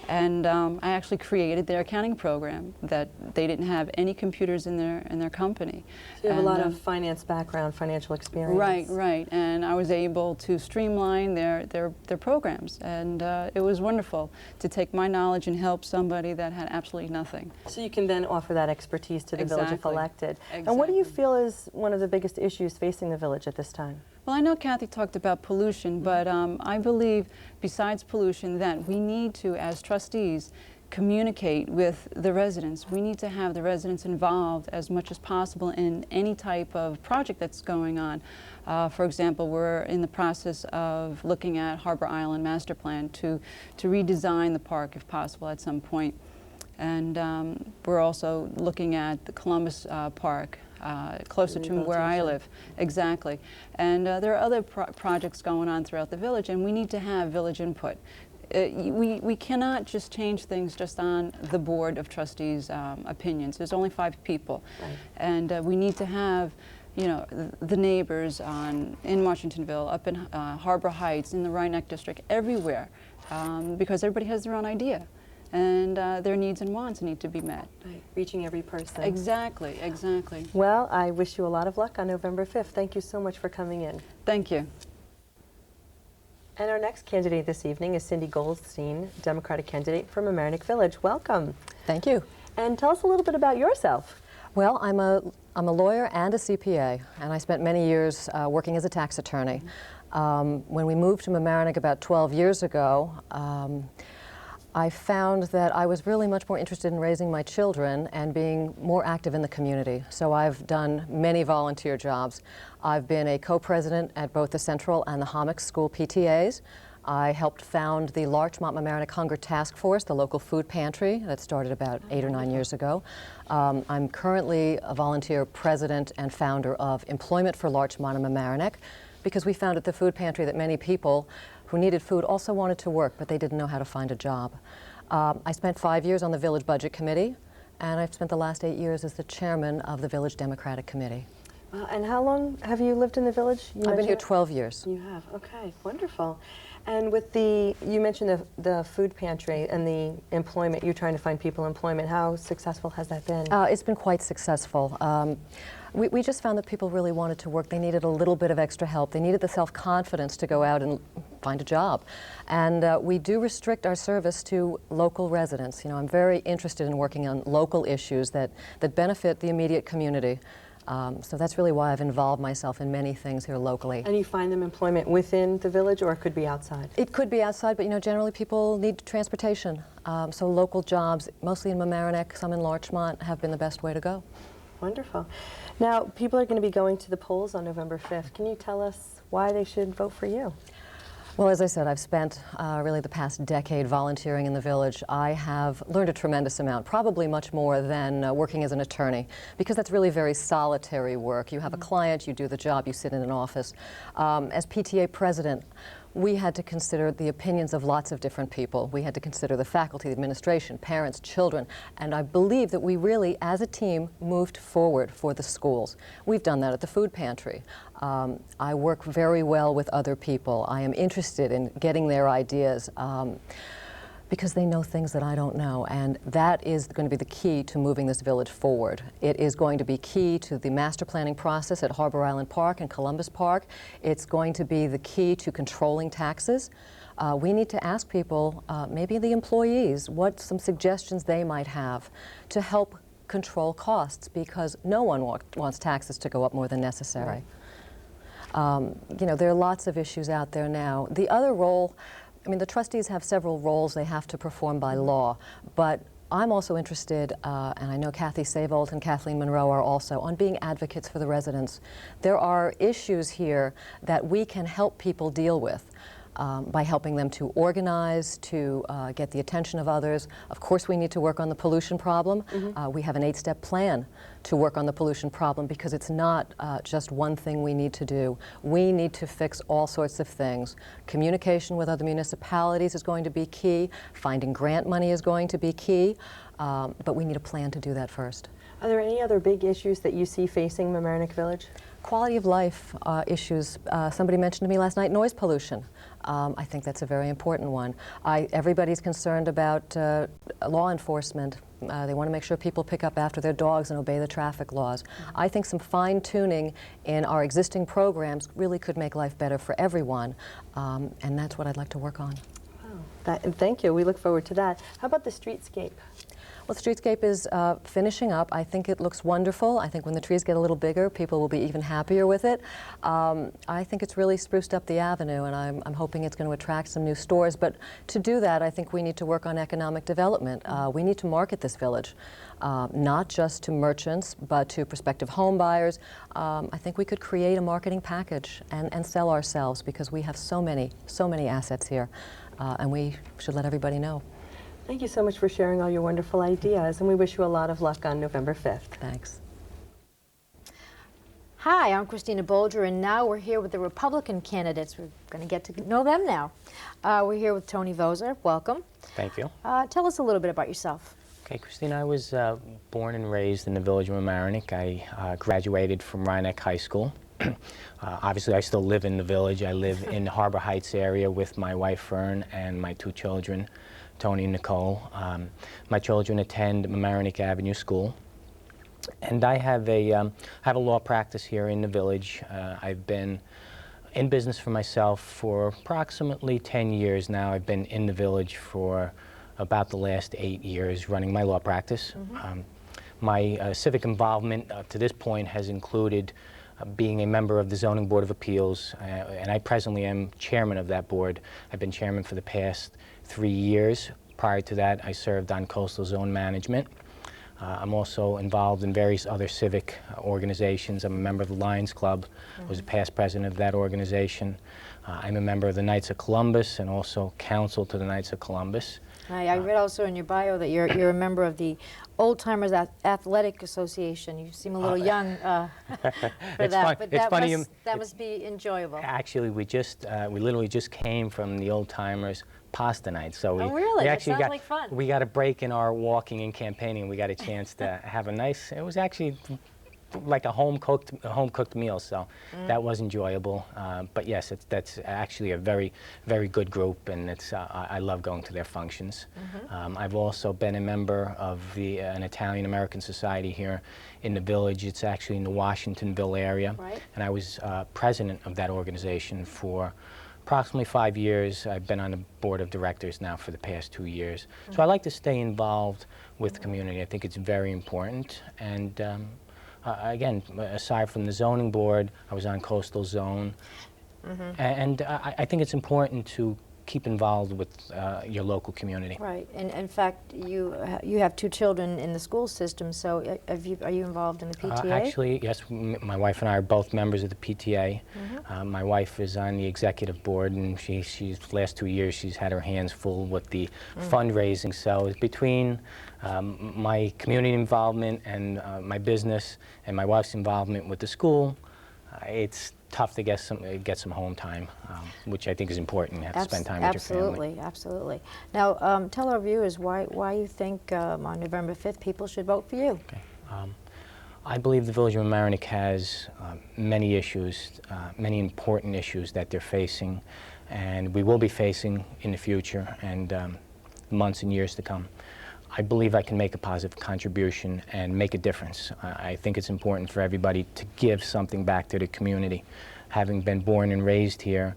And I actually created their accounting program that they didn't have any computers in their company. So you have a lot of finance background, financial experience. Right, right. And I was able to streamline their programs. And it was wonderful to take my knowledge and help somebody that had absolutely nothing. So you can then offer that expertise to the village if elected. Exactly. And what do you feel is one of the biggest issues facing the village at this time? Well, I know Kathy talked about pollution, but I believe, besides pollution, that we need to, as trustees, communicate with the residents. We need to have the residents involved as much as possible in any type of project that's going on. For example, we're in the process of looking at Harbor Island Master Plan to redesign the park, if possible, at some point. And we're also looking at the Columbus Park, closer to where I live. Exactly. And there are other projects going on throughout the village, and we need to have village input. We cannot just change things just on the Board of Trustees' opinions. There's only 5 people. Right. And we need to have, you know, the neighbors in Washingtonville, up in Harbor Heights, in the Rhine Neck District, everywhere, because everybody has their own idea. And their needs and wants need to be met. Right. Reaching every person. Exactly, exactly. Well, I wish you a lot of luck on November 5th. Thank you so much for coming in. Thank you. And our next candidate this evening is Cindy Goldstein, Democratic candidate from Mamaroneck Village. Welcome. Thank you. And tell us a little bit about yourself. Well, I'm a lawyer and a CPA, and I spent many years working as a tax attorney. When we moved to Mamaroneck about 12 years ago, I found that I was really much more interested in raising my children and being more active in the community. So I've done many volunteer jobs. I've been a co-president at both the Central and the Hommock School PTAs. I helped found the Larchmont Mamaroneck Hunger Task Force, the local food pantry that started about 8 or 9 years ago. I'm currently a volunteer president and founder of Employment for Larchmont and Mamaroneck, because we found at the food pantry that many people who needed food also wanted to work, but they didn't know how to find a job. I spent 5 years on the Village Budget Committee, and I've spent the last 8 years as the chairman of the Village Democratic Committee. And how long have you lived in the village? I've been here 12 years. You have, okay, wonderful. And with you mentioned the food pantry and the employment, you're trying to find people employment. How successful has that been? It's been quite successful. We just found that people really wanted to work. They needed a little bit of extra help. They needed the self-confidence to go out and find a job. And we do restrict our service to local residents. You know, I'm very interested in working on local issues that benefit the immediate community. So that's really why I've involved myself in many things here locally. And you find them employment within the village, or it could be outside? It could be outside, but you know, generally people need transportation. So local jobs, mostly in Mamaroneck, some in Larchmont, have been the best way to go. Wonderful. Now, people are going to be going to the polls on November 5th. Can you tell us why they should vote for you? Well, as I said, I've spent really the past decade volunteering in the village. I have learned a tremendous amount, probably much more than working as an attorney, because that's really very solitary work. You have a client, you do the job, you sit in an office. As PTA president, we had to consider the opinions of lots of different people. We had to consider the faculty, the administration, parents, children, and I believe that we really, as a team, moved forward for the schools. We've done that at the food pantry. I work very well with other people. I am interested in getting their ideas because they know things that I don't know, and that is going to be the key to moving this village forward. It is going to be key to the master planning process at Harbor Island Park and Columbus Park. It's going to be the key to controlling taxes. We need to ask people, maybe the employees, what some suggestions they might have to help control costs, because no one wants taxes to go up more than necessary. Right. You know, there are lots of issues out there now. The other role, I mean, the trustees have several roles they have to perform by law, but I'm also interested, and I know Kathy Savold and Kathleen Monroe are also, on being advocates for the residents. There are issues here that we can help people deal with. by helping them to organize, to get the attention of others. Of course, we need to work on the pollution problem. We have an 8-step plan to work on the pollution problem because it's not just one thing we need to do. We need to fix all sorts of things. Communication with other municipalities is going to be key. Finding grant money is going to be key. But we need a plan to do that first. Are there any other big issues that you see facing Mamaroneck Village? Quality of life issues. Somebody mentioned to me last night noise pollution. I think that's a very important one. Everybody's concerned about law enforcement. They want to make sure people pick up after their dogs and obey the traffic laws. I think some fine-tuning in our existing programs really could make life better for everyone, and that's what I'd like to work on. Thank you. We look forward to that. How about the streetscape? Well, the streetscape is finishing up. I think it looks wonderful. I think when the trees get a little bigger, people will be even happier with it. I think it's really spruced up the avenue, and I'm hoping it's going to attract some new stores. But to do that, I think we need to work on economic development. We need to market this village, not just to merchants, but to prospective home buyers. I think we could create a marketing package and sell ourselves because we have so many assets here, and we should let everybody know. Thank you so much for sharing all your wonderful ideas, and we wish you a lot of luck on November 5th. Thanks. Hi, I'm Christina Bolger, and now we're here with the Republican candidates. We're going to get to know them now. We're here with Tony Voser. Welcome. Thank you. Tell us a little bit about yourself. Okay, Christina, I was born and raised in the village of Mamaroneck. I graduated from Rhinebeck High School. Obviously, I still live in the village. I live in the Harbor Heights area with my wife, Fern, and my 2 children, Tony and Nicole. My children attend Mamaroneck Avenue School. And I have a law practice here in the village. I've been in business for myself for approximately 10 years now. I've been in the village for about the last 8 years running my law practice. My civic involvement to this point has included being a member of the Zoning Board of Appeals, and I presently am chairman of that board. I've been chairman for the past 3 years. Prior to that, I served on coastal zone management. I'm also involved in various other civic organizations. I'm a member of the Lions Club. I was a past president of that organization. I'm a member of the Knights of Columbus and also counsel to the Knights of Columbus. I read also in your bio that you're a member of the Old Timers Athletic Association. You seem a little young for that, but that must be enjoyable. Actually, we literally just came from the Old Timers pasta night. So we actually sounds like fun. We got a break in our walking and campaigning. We got a chance to have a nice, it was actually like a home-cooked meal, so that was enjoyable. But yes, that's actually a very, very good group, and I love going to their functions. I've also been a member of an Italian-American society here in the village. It's actually in the Washingtonville area, and I was president of that organization for approximately 5 years. I've been on the board of directors now for the past 2 years. So I like to stay involved with the community. I think it's very important. And again, aside from the zoning board, I was on coastal zone. And I think it's important to keep involved with your local community. Right, and in fact, you have 2 children in the school system, so are you involved in the PTA? Actually, yes, my wife and I are both members of the PTA. My wife is on the executive board, and she's the last 2 years she's had her hands full with the fundraising. So between my community involvement and my business and my wife's involvement with the school, it's tough to get some home time, which I think is important. You have to spend time with your family. Absolutely. Now, tell our viewers why you think on November 5th people should vote for you. Okay. I believe the village of Mamaroneck has many issues, many important issues that they're facing, and we will be facing in the future and months and years to come. I believe I can make a positive contribution and make a difference. I think it's important for everybody to give something back to the community. Having been born and raised here,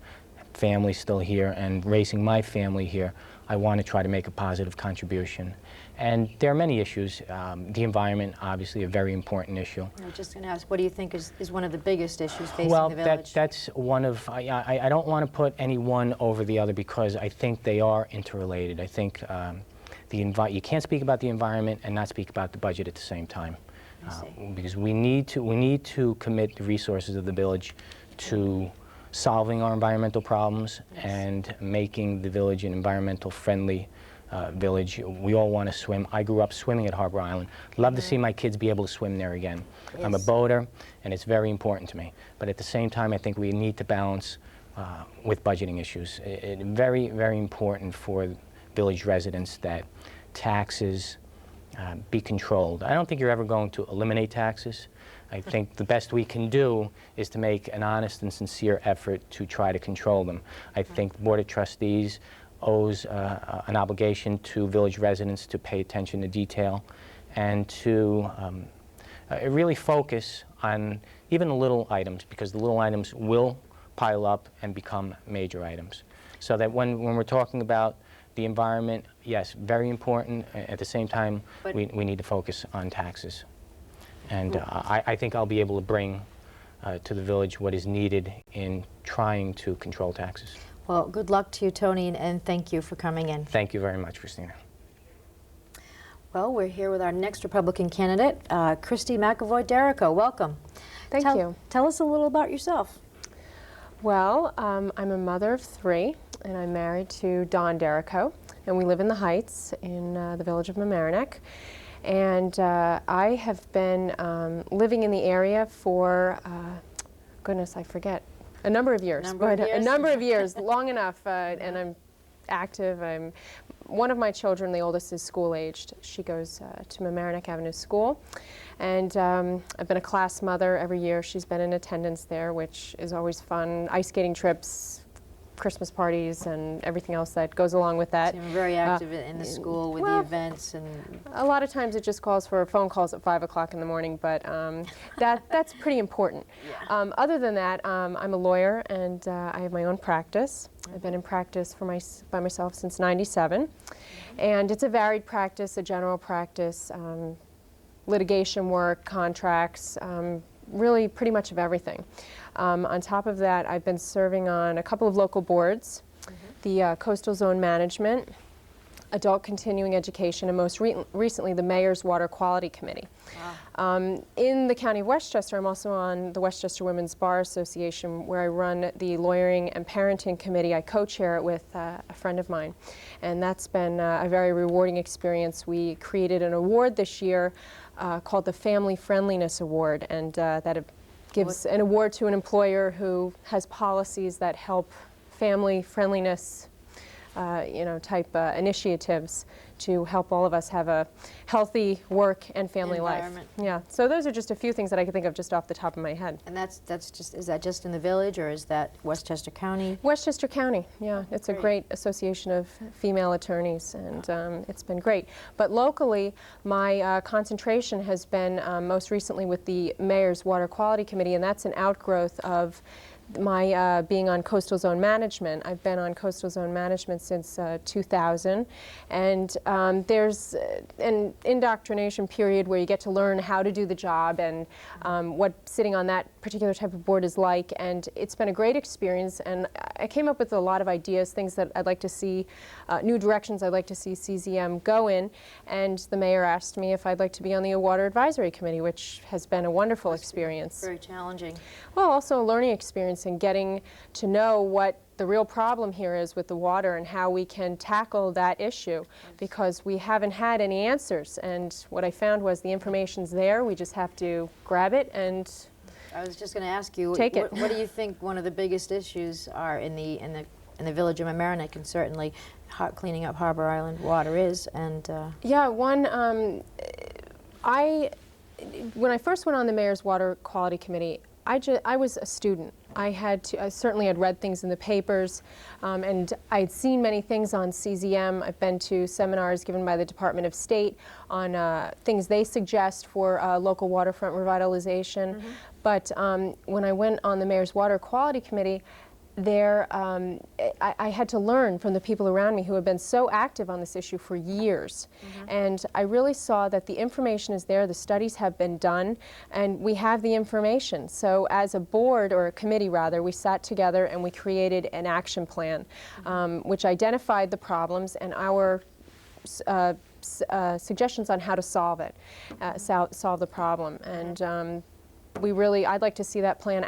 family still here, and raising my family here, I want to try to make a positive contribution. And there are many issues. The environment, obviously, a very important issue. I was just going to ask, what do you think is one of the biggest issues facing the village? Well, that's one of, I don't want to put any one over the other because I think they are interrelated. I think you can't speak about the environment and not speak about the budget at the same time, because we need to commit the resources of the village to solving our environmental problems and making the village an environmental friendly village. We all want to swim. I grew up swimming at Harbor Island. Love to see my kids be able to swim there again. I'm a boater, and it's very important to me. But at the same time, I think we need to balance with budgeting issues. Very, very important for village residents that taxes be controlled. I don't think you're ever going to eliminate taxes. I think the best we can do is to make an honest and sincere effort to try to control them. I think the Board of Trustees owes an obligation to village residents to pay attention to detail and to really focus on even the little items, because the little items will pile up and become major items. So that when we're talking about the environment, yes, very important. At the same time, we need to focus on taxes. And I think I'll be able to bring to the village what is needed in trying to control taxes. Well, good luck to you, Tony, and thank you for coming in. Thank you very much, Christina. Well, we're here with our next Republican candidate, Christy McAvoy-Derrico. Welcome. Thank you. Tell us a little about yourself. Well, I'm a mother of 3, and I'm married to Don Derrico, and we live in the Heights in the village of Mamaroneck. And I have been living in the area for, goodness, I forget, a number of years. A number of years, long enough, and I'm active. One of my children, the oldest, is school-aged. She goes to Mamaroneck Avenue School. And I've been a class mother every year. She's been in attendance there, which is always fun. Ice skating trips, Christmas parties, and everything else that goes along with that. So you're very active in the school with the events. And a lot of times it just calls for phone calls at 5 o'clock in the morning, but that's pretty important. Yeah. Other than that, I'm a lawyer, and I have my own practice. I've been in practice by myself since '97, and it's a varied practice, a general practice, litigation work, contracts, really pretty much of everything. On top of that, I've been serving on a couple of local boards, the Coastal Zone Management, Adult Continuing Education, and most recently the Mayor's Water Quality Committee. Wow. In the County of Westchester, I'm also on the Westchester Women's Bar Association, where I run the Lawyering and Parenting Committee. I co-chair it with a friend of mine, and that's been a very rewarding experience. We created an award this year called the Family Friendliness Award, and that gives an award to an employer who has policies that help family friendliness type initiatives to help all of us have a healthy work and family life. Yeah, so those are just a few things that I can think of just off the top of my head. And that's just, is that just in the village, or is that Westchester County? Westchester County, yeah. It's a great association of female attorneys, and it's been great. But locally, my concentration has been most recently with the Mayor's Water Quality Committee, and that's an outgrowth of my being on Coastal Zone Management. I've been on Coastal Zone Management since 2000, and there's an indoctrination period where you get to learn how to do the job and what sitting on that particular type of board is like, and it's been a great experience, and I came up with a lot of ideas, things that I'd like to see, new directions I'd like to see CZM go in, and the mayor asked me if I'd like to be on the Water Advisory Committee, which has been a wonderful experience. Very challenging. Well, also a learning experience and getting to know what the real problem here is with the water and how we can tackle that issue, because we haven't had any answers, and what I found was the information's there, we just have to grab it and I was just going to ask you, take it. What do you think one of the biggest issues are in the village of Mamaroneck, and certainly cleaning up Harbor Island water is? And yeah, one, when I first went on the Mayor's Water Quality Committee, I was a student. I certainly had read things in the papers, and I had seen many things on CZM. I've been to seminars given by the Department of State on things they suggest for local waterfront revitalization. But when I went on the Mayor's Water Quality Committee, I had to learn from the people around me who have been so active on this issue for years. And I really saw that the information is there, the studies have been done, and we have the information. So as a board, or a committee rather, we sat together and we created an action plan, which identified the problems and our suggestions on how to solve it, solve the problem. And I'd like to see that plan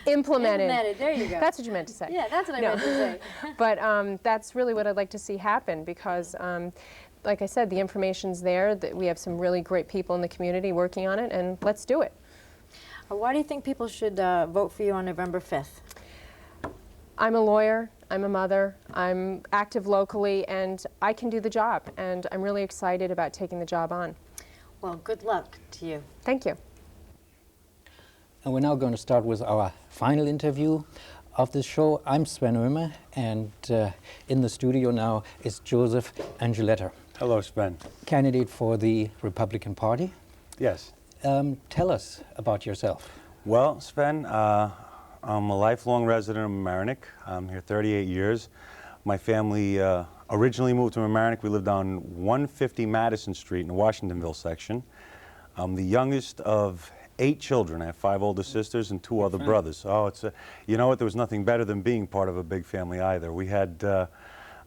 implemented. There you go. That's what you meant to say. Yeah, that's what I meant to say. But that's really what I'd like to see happen because, like I said, the information's there. That we have some really great people in the community working on it, and let's do it. Why do you think people should vote for you on November 5th? I'm a lawyer, I'm a mother, I'm active locally, and I can do the job, and I'm really excited about taking the job on. Well, good luck to you. Thank you. And we're now going to start with our final interview of this show. I'm Sven Oehme, and in the studio now is Joseph Angeletta. Hello, Sven. Candidate for the Republican Party. Yes. Tell us about yourself. Well, Sven, I'm a lifelong resident of Mamaroneck. I'm here 38 years. My family originally moved to Mamaroneck. We lived on 150 Madison Street in the Washingtonville section. I'm the youngest of 8 children. I have 5 older sisters and 2 other brothers. Oh, you know what? There was nothing better than being part of a big family either. We had a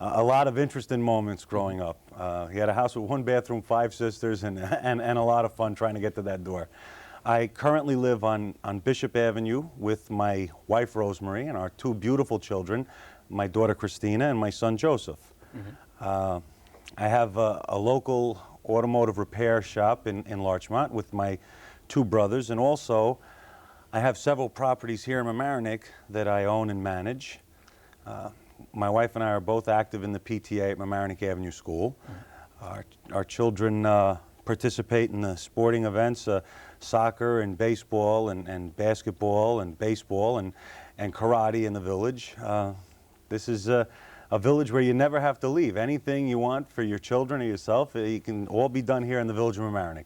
lot of interesting moments growing up. He had a house with 1 bathroom, 5 sisters, and a lot of fun trying to get to that door. I currently live on Bishop Avenue with my wife, Rosemary, and our 2 beautiful children, my daughter, Christina, and my son, Joseph. I have a local automotive repair shop in Larchmont with my 2 brothers, and also I have several properties here in Mamaroneck that I own and manage. My wife and I are both active in the PTA at Mamaroneck Avenue School. Our children participate in the sporting events, soccer and baseball and basketball and baseball and karate in the village. This is a village where you never have to leave. Anything you want for your children or yourself, it can all be done here in the village of Mamaroneck.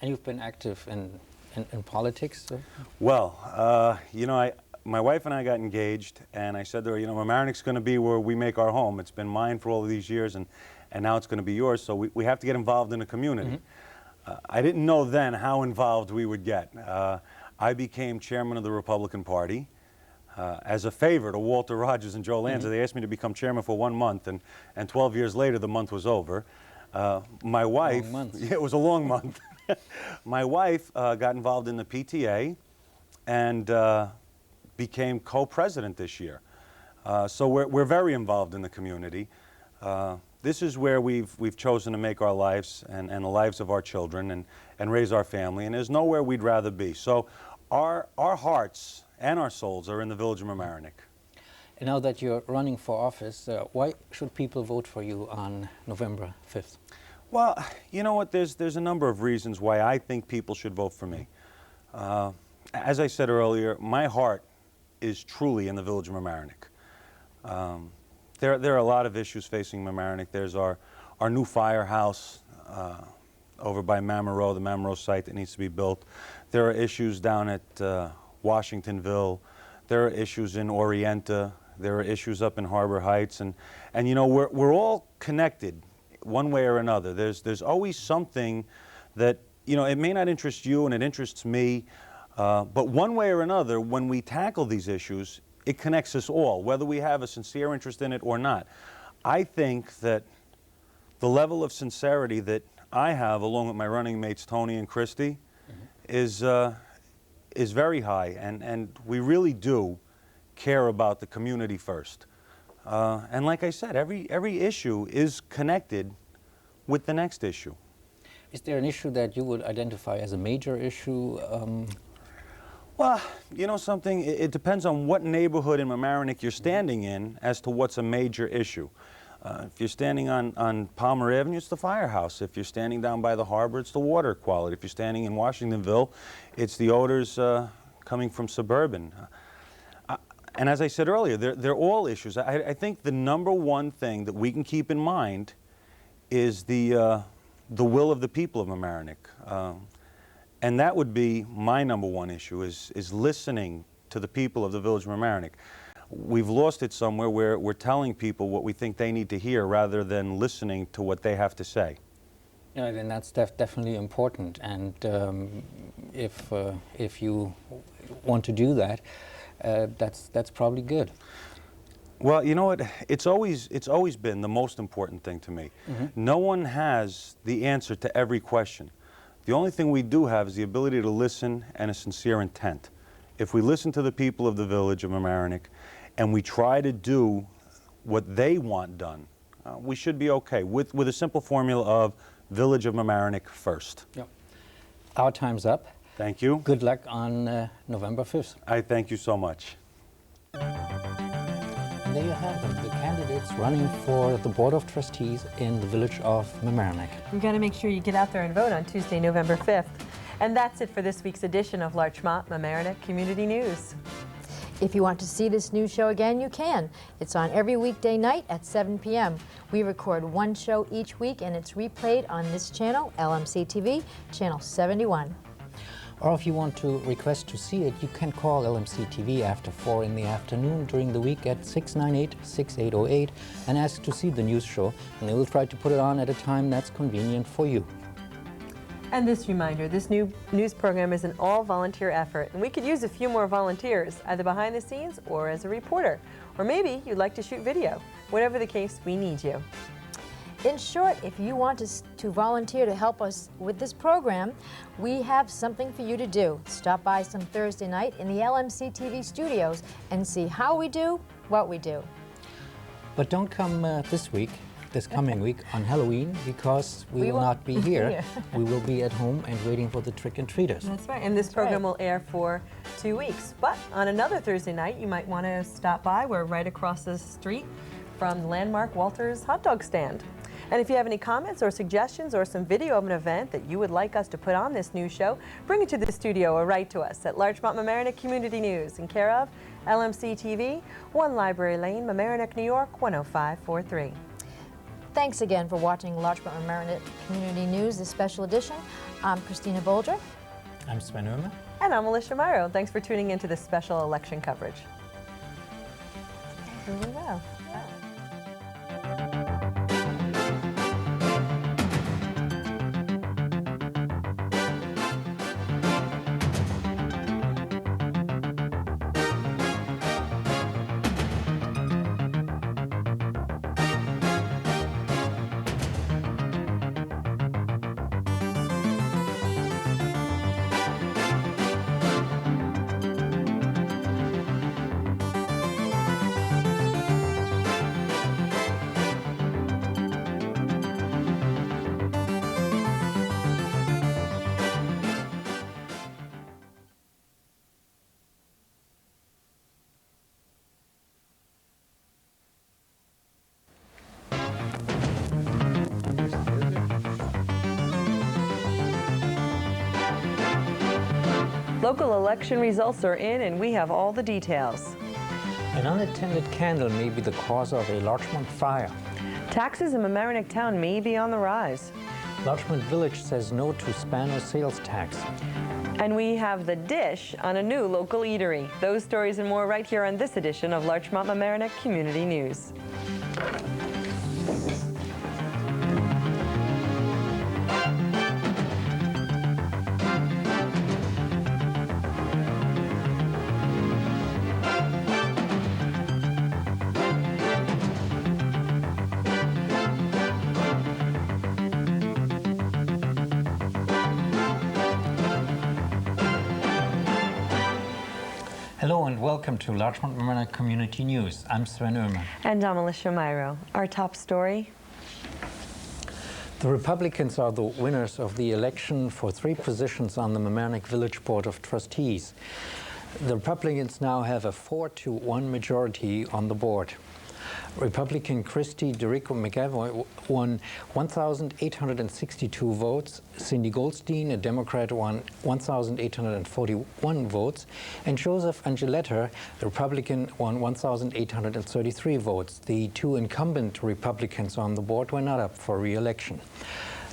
And you've been active in politics? So? Well, you know, my wife and I got engaged, and I said to her, you know, Mamaroneck's going to be where we make our home. It's been mine for all of these years, and now it's going to be yours, so we have to get involved in the community. I didn't know then how involved we would get. I became chairman of the Republican Party as a favor to Walter Rogers and Joe Lanza. They asked me to become chairman for 1 month, and 12 years later, the month was over. My wife, yeah, it was a long month. My wife got involved in the PTA and became co-president this year. So we're very involved in the community. This is where we've chosen to make our lives and the lives of our children and raise our family, and there's nowhere we'd rather be. So our hearts and our souls are in the village of Mamaroneck. And now that you're running for office, why should people vote for you on November 5th? Well, you know what, there's a number of reasons why I think people should vote for me. As I said earlier, my heart is truly in the village of Mamaroneck. There are a lot of issues facing Mamaroneck. There's our new firehouse over by Miro, the Miro site that needs to be built. There are issues down at Washingtonville. There are issues in Orienta. There are issues up in Harbor Heights. And you know, we're all connected one way or another. There's always something that, you know, it may not interest you and it interests me, but one way or another, when we tackle these issues, it connects us all, whether we have a sincere interest in it or not. I think that the level of sincerity that I have, along with my running mates Tony and Christy, is very high, and we really do care about the community first. And like I said, every issue is connected with the next issue. Is there an issue that you would identify as a major issue? Well, you know something, it depends on what neighborhood in Mamaroneck you're standing in as to what's a major issue. If you're standing on Palmer Avenue, it's the firehouse. If you're standing down by the harbor, it's the water quality. If you're standing in Washingtonville, it's the odors coming from suburban. And as I said earlier, they're all issues. I think the number one thing that we can keep in mind is the will of the people of Mamaroneck. And that would be my number one issue, is listening to the people of the village of Mamaroneck. We've lost it somewhere where we're telling people what we think they need to hear rather than listening to what they have to say. Yeah, and that's definitely important. And if you want to do that, that's probably good. Well, you know what? It's always been the most important thing to me. No one has the answer to every question. The only thing we do have is the ability to listen and a sincere intent. If we listen to the people of the village of Mamaroneck and we try to do what they want done, we should be okay with a simple formula of Village of Mamaroneck first. Yep. Our time's up. Thank you. Good luck on November 5th. I thank you so much. And there you have them, the candidates running for the Board of Trustees in the Village of Mamaroneck. We've got to make sure you get out there and vote on Tuesday, November 5th. And that's it for this week's edition of Larchmont Mamaroneck Community News. If you want to see this news show again, you can. It's on every weekday night at 7 p.m. We record one show each week, and it's replayed on this channel, LMC-TV, channel 71. Or if you want to request to see it, you can call LMC-TV after 4 in the afternoon during the week at 698-6808 and ask to see the news show, and they will try to put it on at a time that's convenient for you. And this reminder, this new news program is an all-volunteer effort, and we could use a few more volunteers, either behind the scenes or as a reporter. Or maybe you'd like to shoot video. Whatever the case, we need you. In short, if you want to volunteer to help us with this program, we have something for you to do. Stop by some Thursday night in the LMC-TV studios and see how we do what we do. But don't come this coming week on Halloween, because we will not be here. We will be at home and waiting for the trick-and-treaters. That's right, and this program will air for 2 weeks. But on another Thursday night, you might want to stop by. We're right across the street from Landmark Walter's hot dog stand. And if you have any comments or suggestions or some video of an event that you would like us to put on this news show, bring it to the studio or write to us at Larchmont Mamaroneck Community News, in care of LMC-TV, 1 Library Lane, Mamaroneck, New York, 10543. Thanks again for watching Larchmont Mamaroneck Community News, this special edition. I'm Christina Bolger. I'm Sven Oehme. And I'm Alyssha Miro. Thanks for tuning into this special election coverage. Here we go. Local election results are in, and we have all the details. An unattended candle may be the cause of a Larchmont fire. Taxes in Mamaroneck town may be on the rise. Larchmont Village says no to Spanish sales tax. And we have the dish on a new local eatery. Those stories and more right here on this edition of Larchmont Mamaroneck Community News. Hello and welcome to Larchmont Mamaroneck Community News. I'm Sven Oehme. And I'm Alyssha Miro. Our top story. The Republicans are the winners of the election for 3 positions on the Mamaroneck Village Board of Trustees. The Republicans now have a 4-to-1 majority on the board. Republican Christy DeRico McAvoy won 1,862 votes. Cindy Goldstein, a Democrat, won 1,841 votes. And Joseph Angeletta, the Republican, won 1,833 votes. The 2 incumbent Republicans on the board were not up for re-election.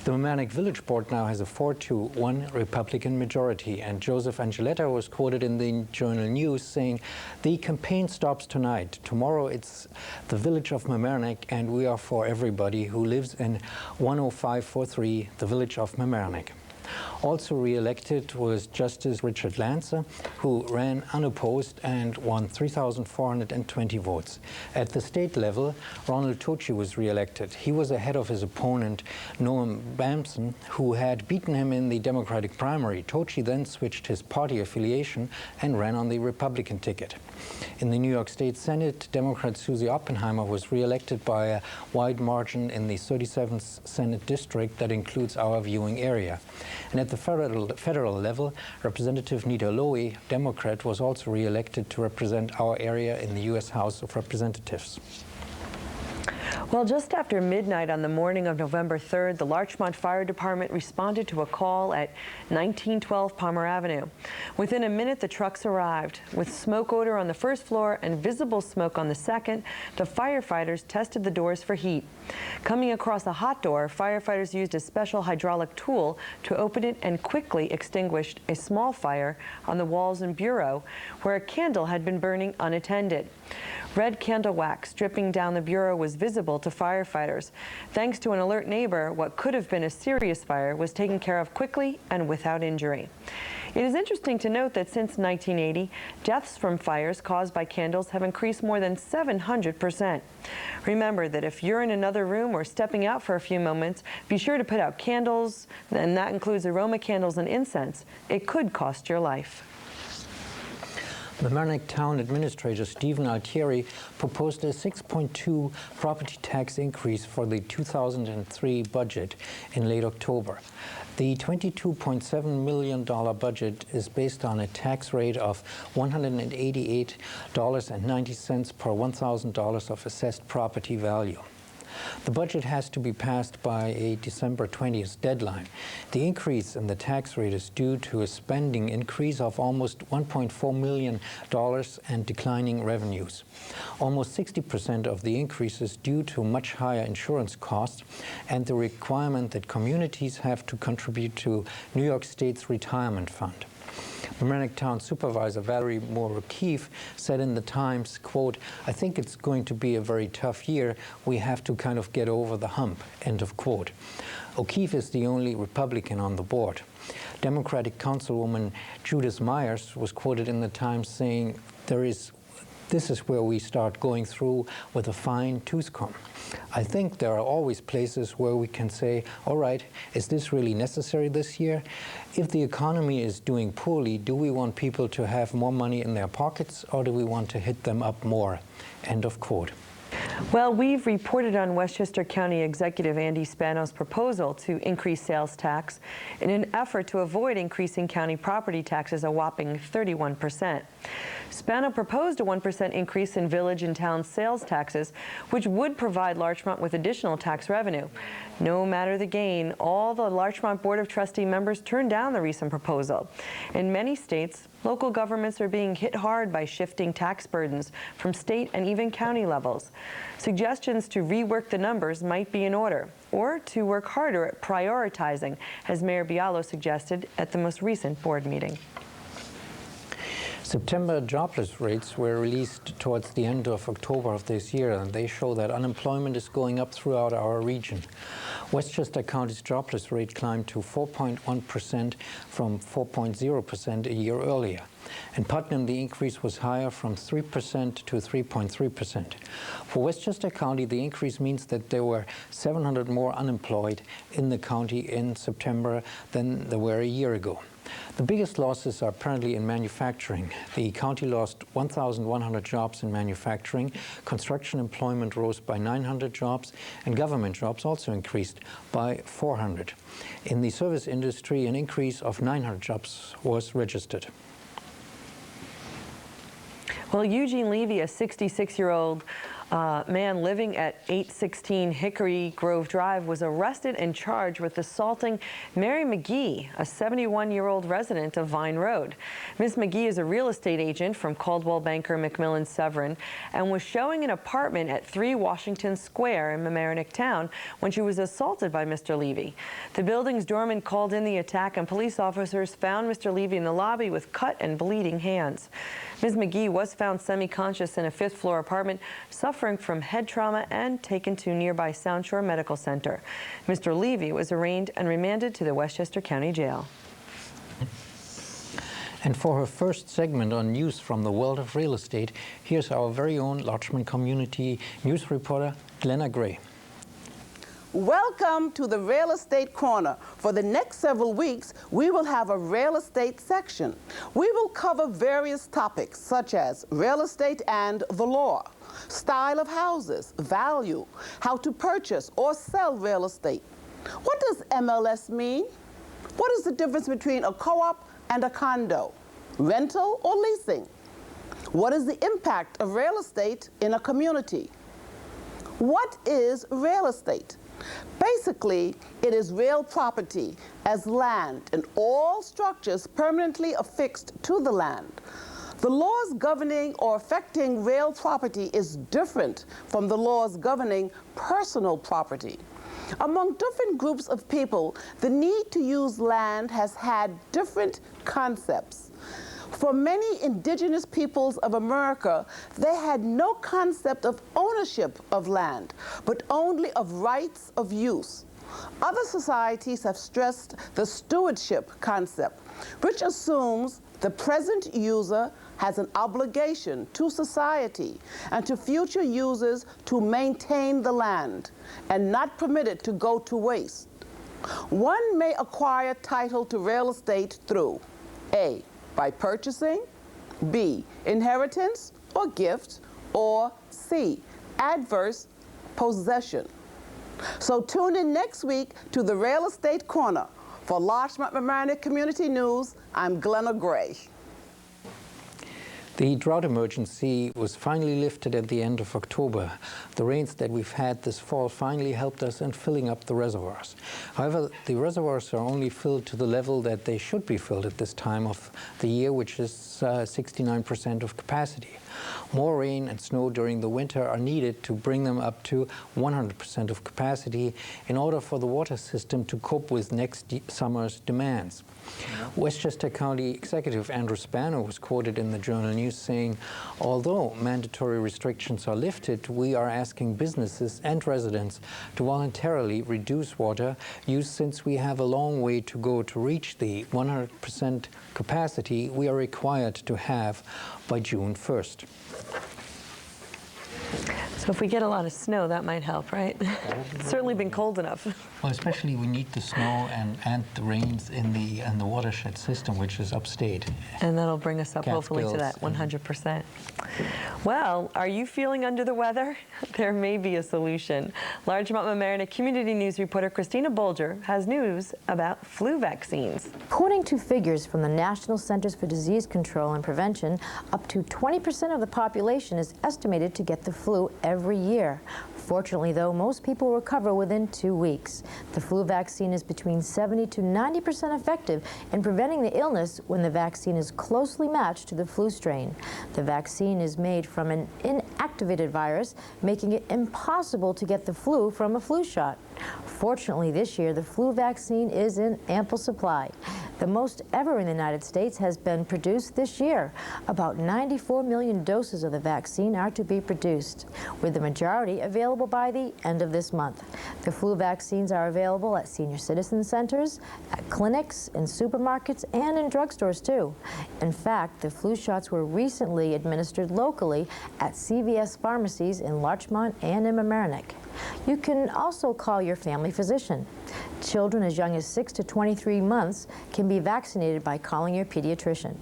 The Mamaroneck Village Board now has a 4-to-1 Republican majority, and Joseph Angeletta was quoted in the Journal News saying, "The campaign stops tonight. Tomorrow it's the Village of Mamaroneck, and we are for everybody who lives in 10543, the Village of Mamaroneck." Also re-elected was Justice Richard Lancer, who ran unopposed and won 3,420 votes. At the state level, Ronald Tochi was re-elected. He was ahead of his opponent, Noam Bamson, who had beaten him in the Democratic primary. Tochi then switched his party affiliation and ran on the Republican ticket. In the New York State Senate, Democrat Susie Oppenheimer was re-elected by a wide margin in the 37th Senate district that includes our viewing area. And at the federal level, Representative Nita Lowey, Democrat, was also re-elected to represent our area in the U.S. House of Representatives. Well, just after midnight on the morning of November 3rd, the Larchmont Fire Department responded to a call at 1912 Palmer Avenue. Within a minute, the trucks arrived. With smoke odor on the first floor and visible smoke on the second, the firefighters tested the doors for heat. Coming across a hot door, firefighters used a special hydraulic tool to open it and quickly extinguished a small fire on the walls and bureau where a candle had been burning unattended. Red candle wax dripping down the bureau was visible to firefighters. Thanks to an alert neighbor, what could have been a serious fire was taken care of quickly and without injury. It is interesting to note that since 1980, deaths from fires caused by candles have increased more than 700%. Remember that if you're in another room or stepping out for a few moments, be sure to put out candles, and that includes aroma candles and incense. It could cost your life. The Mamaroneck Town Administrator, Stephen Altieri, proposed a 6.2 property tax increase for the 2003 budget in late October. The $22.7 million budget is based on a tax rate of $188.90 per $1,000 of assessed property value. The budget has to be passed by a December 20th deadline. The increase in the tax rate is due to a spending increase of almost $1.4 million and declining revenues. Almost 60% of the increase is due to much higher insurance costs and the requirement that communities have to contribute to New York State's retirement fund. Mamaroneck Town Supervisor Valerie Moore O'Keefe said in the Times, quote, "I think it's going to be a very tough year. We have to kind of get over the hump," end of quote. O'Keefe is the only Republican on the board. Democratic Councilwoman Judith Myers was quoted in the Times saying, "This is where we start going through with a fine tooth comb. I think there are always places where we can say, all right, is this really necessary this year? If the economy is doing poorly, do we want people to have more money in their pockets, or do we want to hit them up more?" End of quote. Well, we've reported on Westchester County Executive Andy Spano's proposal to increase sales tax in an effort to avoid increasing county property taxes a whopping 31%. Spano proposed a 1% increase in village and town sales taxes, which would provide Larchmont with additional tax revenue. No matter the gain, all the Larchmont Board of Trustee members turned down the recent proposal. In many states, local governments are being hit hard by shifting tax burdens from state and even county levels. Suggestions to rework the numbers might be in order, or to work harder at prioritizing, as Mayor Bialo suggested at the most recent board meeting. September jobless rates were released towards the end of October of this year, and they show that unemployment is going up throughout our region. Westchester County's jobless rate climbed to 4.1% from 4.0% a year earlier. In Putnam, the increase was higher from 3% to 3.3%. For Westchester County, the increase means that there were 700 more unemployed in the county in September than there were a year ago. The biggest losses are apparently in manufacturing. The county lost 1,100 jobs in manufacturing, construction employment rose by 900 jobs, and government jobs also increased by 400. In the service industry, an increase of 900 jobs was registered. Well, Eugene Levy, a 66-year-old man living at 816 Hickory Grove Drive, was arrested and charged with assaulting Mary McGee, a 71-year-old resident of Vine Road. Ms. McGee is a real estate agent from Caldwell Banker McMillan Severin and was showing an apartment at 3 Washington Square in Mamaroneck Town when she was assaulted by Mr. Levy. The building's doorman called in the attack, and police officers found Mr. Levy in the lobby with cut and bleeding hands. Ms. McGee was found semi-conscious in a 5th-floor apartment, suffering suffering from head trauma and taken to nearby Sound Shore Medical Center. Mr. Levy was arraigned and remanded to the Westchester County Jail. And for her first segment on news from the world of real estate, here's our very own Larchmont Community News reporter, Glenna Gray. Welcome to the Real Estate Corner. For the next several weeks, we will have a real estate section. We will cover various topics such as real estate and the law, style of houses, value, how to purchase or sell real estate. What does MLS mean? What is the difference between a co-op and a condo, rental or leasing? What is the impact of real estate in a community? What is real estate? Basically, it is real property as land and all structures permanently affixed to the land. The laws governing or affecting real property is different from the laws governing personal property. Among different groups of people, the need to use land has had different concepts. For many indigenous peoples of America, they had no concept of ownership of land, but only of rights of use. Other societies have stressed the stewardship concept, which assumes the present user has an obligation to society and to future users to maintain the land and not permit it to go to waste. One may acquire title to real estate through A, by purchasing, B, inheritance or gift, or C, adverse possession. So tune in next week to the Real Estate Corner. For Larchmont Mamaroneck Community News, I'm Glenna Gray. The drought emergency was finally lifted at the end of October. The rains that we've had this fall finally helped us in filling up the reservoirs. However, the reservoirs are only filled to the level that they should be filled at this time of the year, which is 69% of capacity. More rain and snow during the winter are needed to bring them up to 100% of capacity in order for the water system to cope with next summer's demands. Westchester County Executive Andrew Spano was quoted in the Journal News saying, although mandatory restrictions are lifted, we are asking businesses and residents to voluntarily reduce water use since we have a long way to go to reach the 100% capacity we are required to have by June 1st. So if we get a lot of snow, that might help, right? It's certainly been cold enough. Well, especially we need the snow and the rains in the watershed system, which is upstate. And that'll bring us up hopefully to that 100%. Well, are you feeling under the weather? There may be a solution. Larchmont Mamaroneck Community News reporter Christina Bolger has news about flu vaccines. According to figures from the National Centers for Disease Control and Prevention, up to 20% of the population is estimated to get the flu every year. Fortunately, though, most people recover within 2 weeks. The flu vaccine is between 70 to 90% effective in preventing the illness when the vaccine is closely matched to the flu strain. The vaccine is made from an inactivated virus, making it impossible to get the flu from a flu shot. Fortunately, this year, the flu vaccine is in ample supply. The most ever in the United States has been produced this year. About 94 million doses of the vaccine are to be produced, with the majority available by the end of this month. The flu vaccines are available at senior citizen centers, at clinics, in supermarkets, and in drugstores too. In fact, the flu shots were recently administered locally at CVS pharmacies in Larchmont and in Mamaroneck. You can also call your family physician. Children as young as 6 to 23 months can be vaccinated by calling your pediatrician.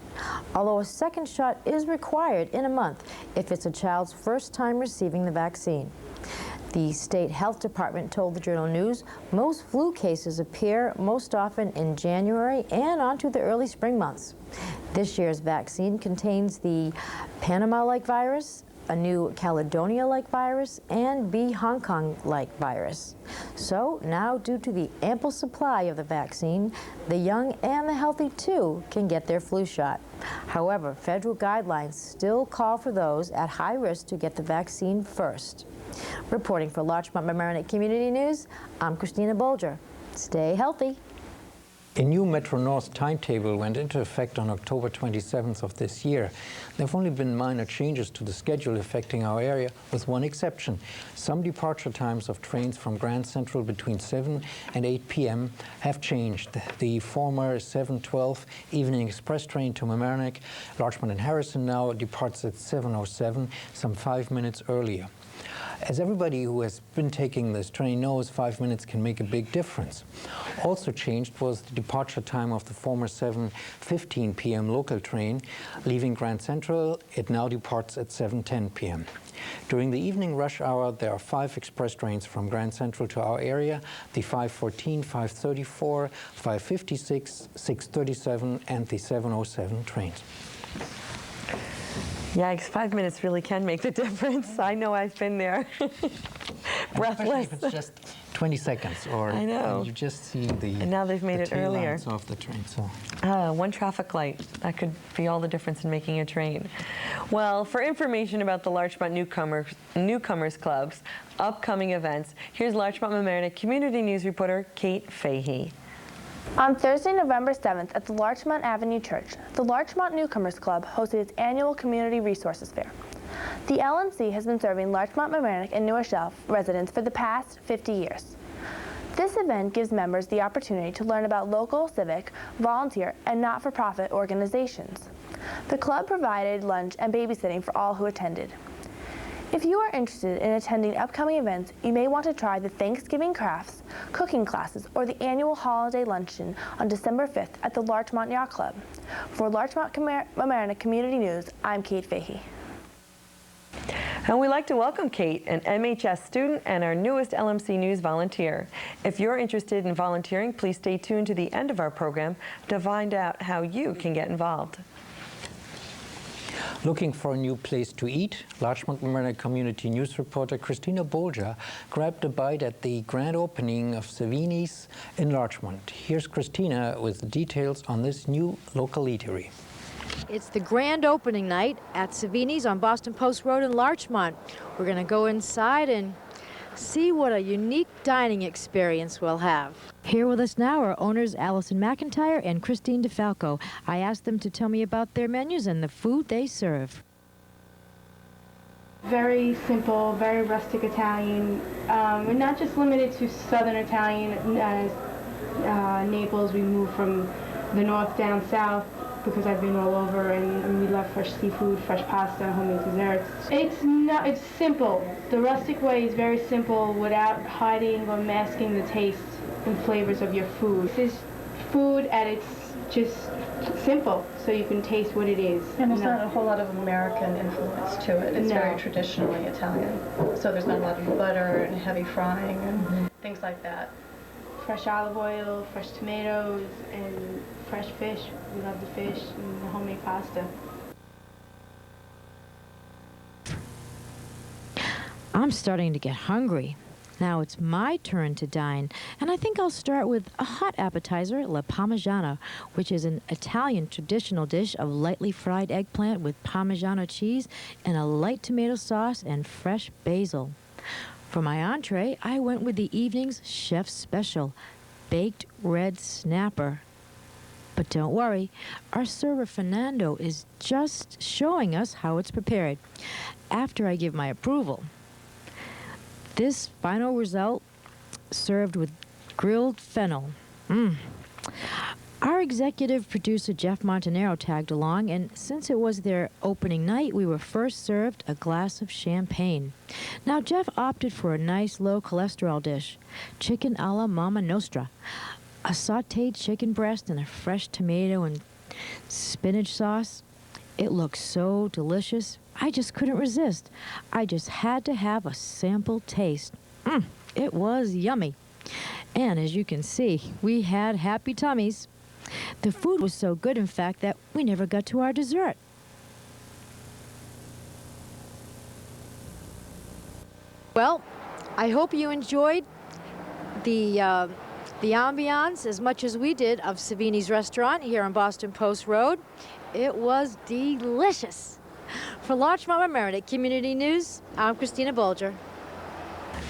Although a second shot is required in a month if it's a child's first time receiving the vaccine. The State Health Department told the Journal News most flu cases appear most often in January and onto the early spring months. This year's vaccine contains the Panama-like virus, a new Caledonia-like virus, and B. Hong Kong-like virus. So now, due to the ample supply of the vaccine, the young and the healthy too can get their flu shot. However, federal guidelines still call for those at high risk to get the vaccine first. Reporting for Larchmont Mamaroneck Community News, I'm Christina Bolger. Stay healthy. A new Metro North timetable went into effect on October 27th of this year. There have only been minor changes to the schedule affecting our area, with one exception. Some departure times of trains from Grand Central between 7 and 8 p.m. have changed. The former 7:12 Evening Express train to Mamaroneck, Larchmont and Harrison now departs at 7:07, some 5 minutes earlier. As everybody who has been taking this train knows, 5 minutes can make a big difference. Also changed was the departure time of the former 7:15 p.m. local train. Leaving Grand Central, it now departs at 7:10 p.m. During the evening rush hour, there are 5 express trains from Grand Central to our area: the 5:14, 5:34, 5:56, 6:37, and the 7:07 trains. Yikes, 5 minutes really can make the difference. I know I've been there. Breathless. Especially if it's just 20 seconds, or I know. You just see the And now they've made it tail earlier. lights off the train. So. One traffic light. That could be all the difference in making a train. Well, for information about the Larchmont Newcomers Club's upcoming events, here's Larchmont Mamaroneck Community News reporter Kate Fahey. On Thursday, November 7th at the Larchmont Avenue Church, the Larchmont Newcomers Club hosted its annual Community Resources Fair. The LMC has been serving Larchmont, Mamaroneck, and New Rochelle residents for the past 50 years. This event gives members the opportunity to learn about local, civic, volunteer, and not-for-profit organizations. The club provided lunch and babysitting for all who attended. If you are interested in attending upcoming events, you may want to try the Thanksgiving crafts, cooking classes, or the annual holiday luncheon on December 5th at the Larchmont Yacht Club. For Larchmont Mamaroneck Community News, I'm Kate Fahey. And we'd like to welcome Kate, an MHS student and our newest LMC News volunteer. If you're interested in volunteering, please stay tuned to the end of our program to find out how you can get involved. Looking for a new place to eat? Larchmont Mamaroneck Community News reporter Christina Bolger grabbed a bite at the grand opening of Savini's in Larchmont. Here's Christina with the details on this new local eatery. It's the grand opening night at Savini's on Boston Post Road in Larchmont. We're going to go inside and see what a unique dining experience we'll have. Here with us now are owners Allison McIntyre and Christine DeFalco. I asked them to tell me about their menus and the food they serve. Very simple, very rustic Italian. We're not just limited to Southern Italian. As Naples, we moved from the north down south because I've been all over, and we love fresh seafood, fresh pasta, homemade desserts. It's simple. The rustic way is very simple without hiding or masking the taste and flavors of your food. This is food at its just simple, so you can taste what it is. And there's not a whole lot of American influence to it. It's very traditionally Italian. So there's not a lot of butter and heavy frying and things like that. Fresh olive oil, fresh tomatoes, and fresh fish. We love the fish and the homemade pasta. I'm starting to get hungry. Now it's my turn to dine, and I think I'll start with a hot appetizer, La Parmigiana, which is an Italian traditional dish of lightly fried eggplant with Parmigiano cheese and a light tomato sauce and fresh basil. For my entree, I went with the evening's chef's special, baked red snapper. But don't worry, our server Fernando is just showing us how it's prepared after I give my approval. This final result served with grilled fennel. Our executive producer Jeff Montanaro tagged along, and since it was their opening night, we were first served a glass of champagne. Now Jeff opted for a nice low cholesterol dish, chicken a la Mama Nostra, a sautéed chicken breast and a fresh tomato and spinach sauce. It looked so delicious, I just couldn't resist. I just had to have a sample taste. It was yummy. And as you can see, we had happy tummies. The food was so good, in fact, that we never got to our dessert. Well, I hope you enjoyed the ambiance as much as we did of Savini's restaurant here on Boston Post Road. It was delicious. For Larchmont Mamaroneck Community News, I'm Christina Bolger.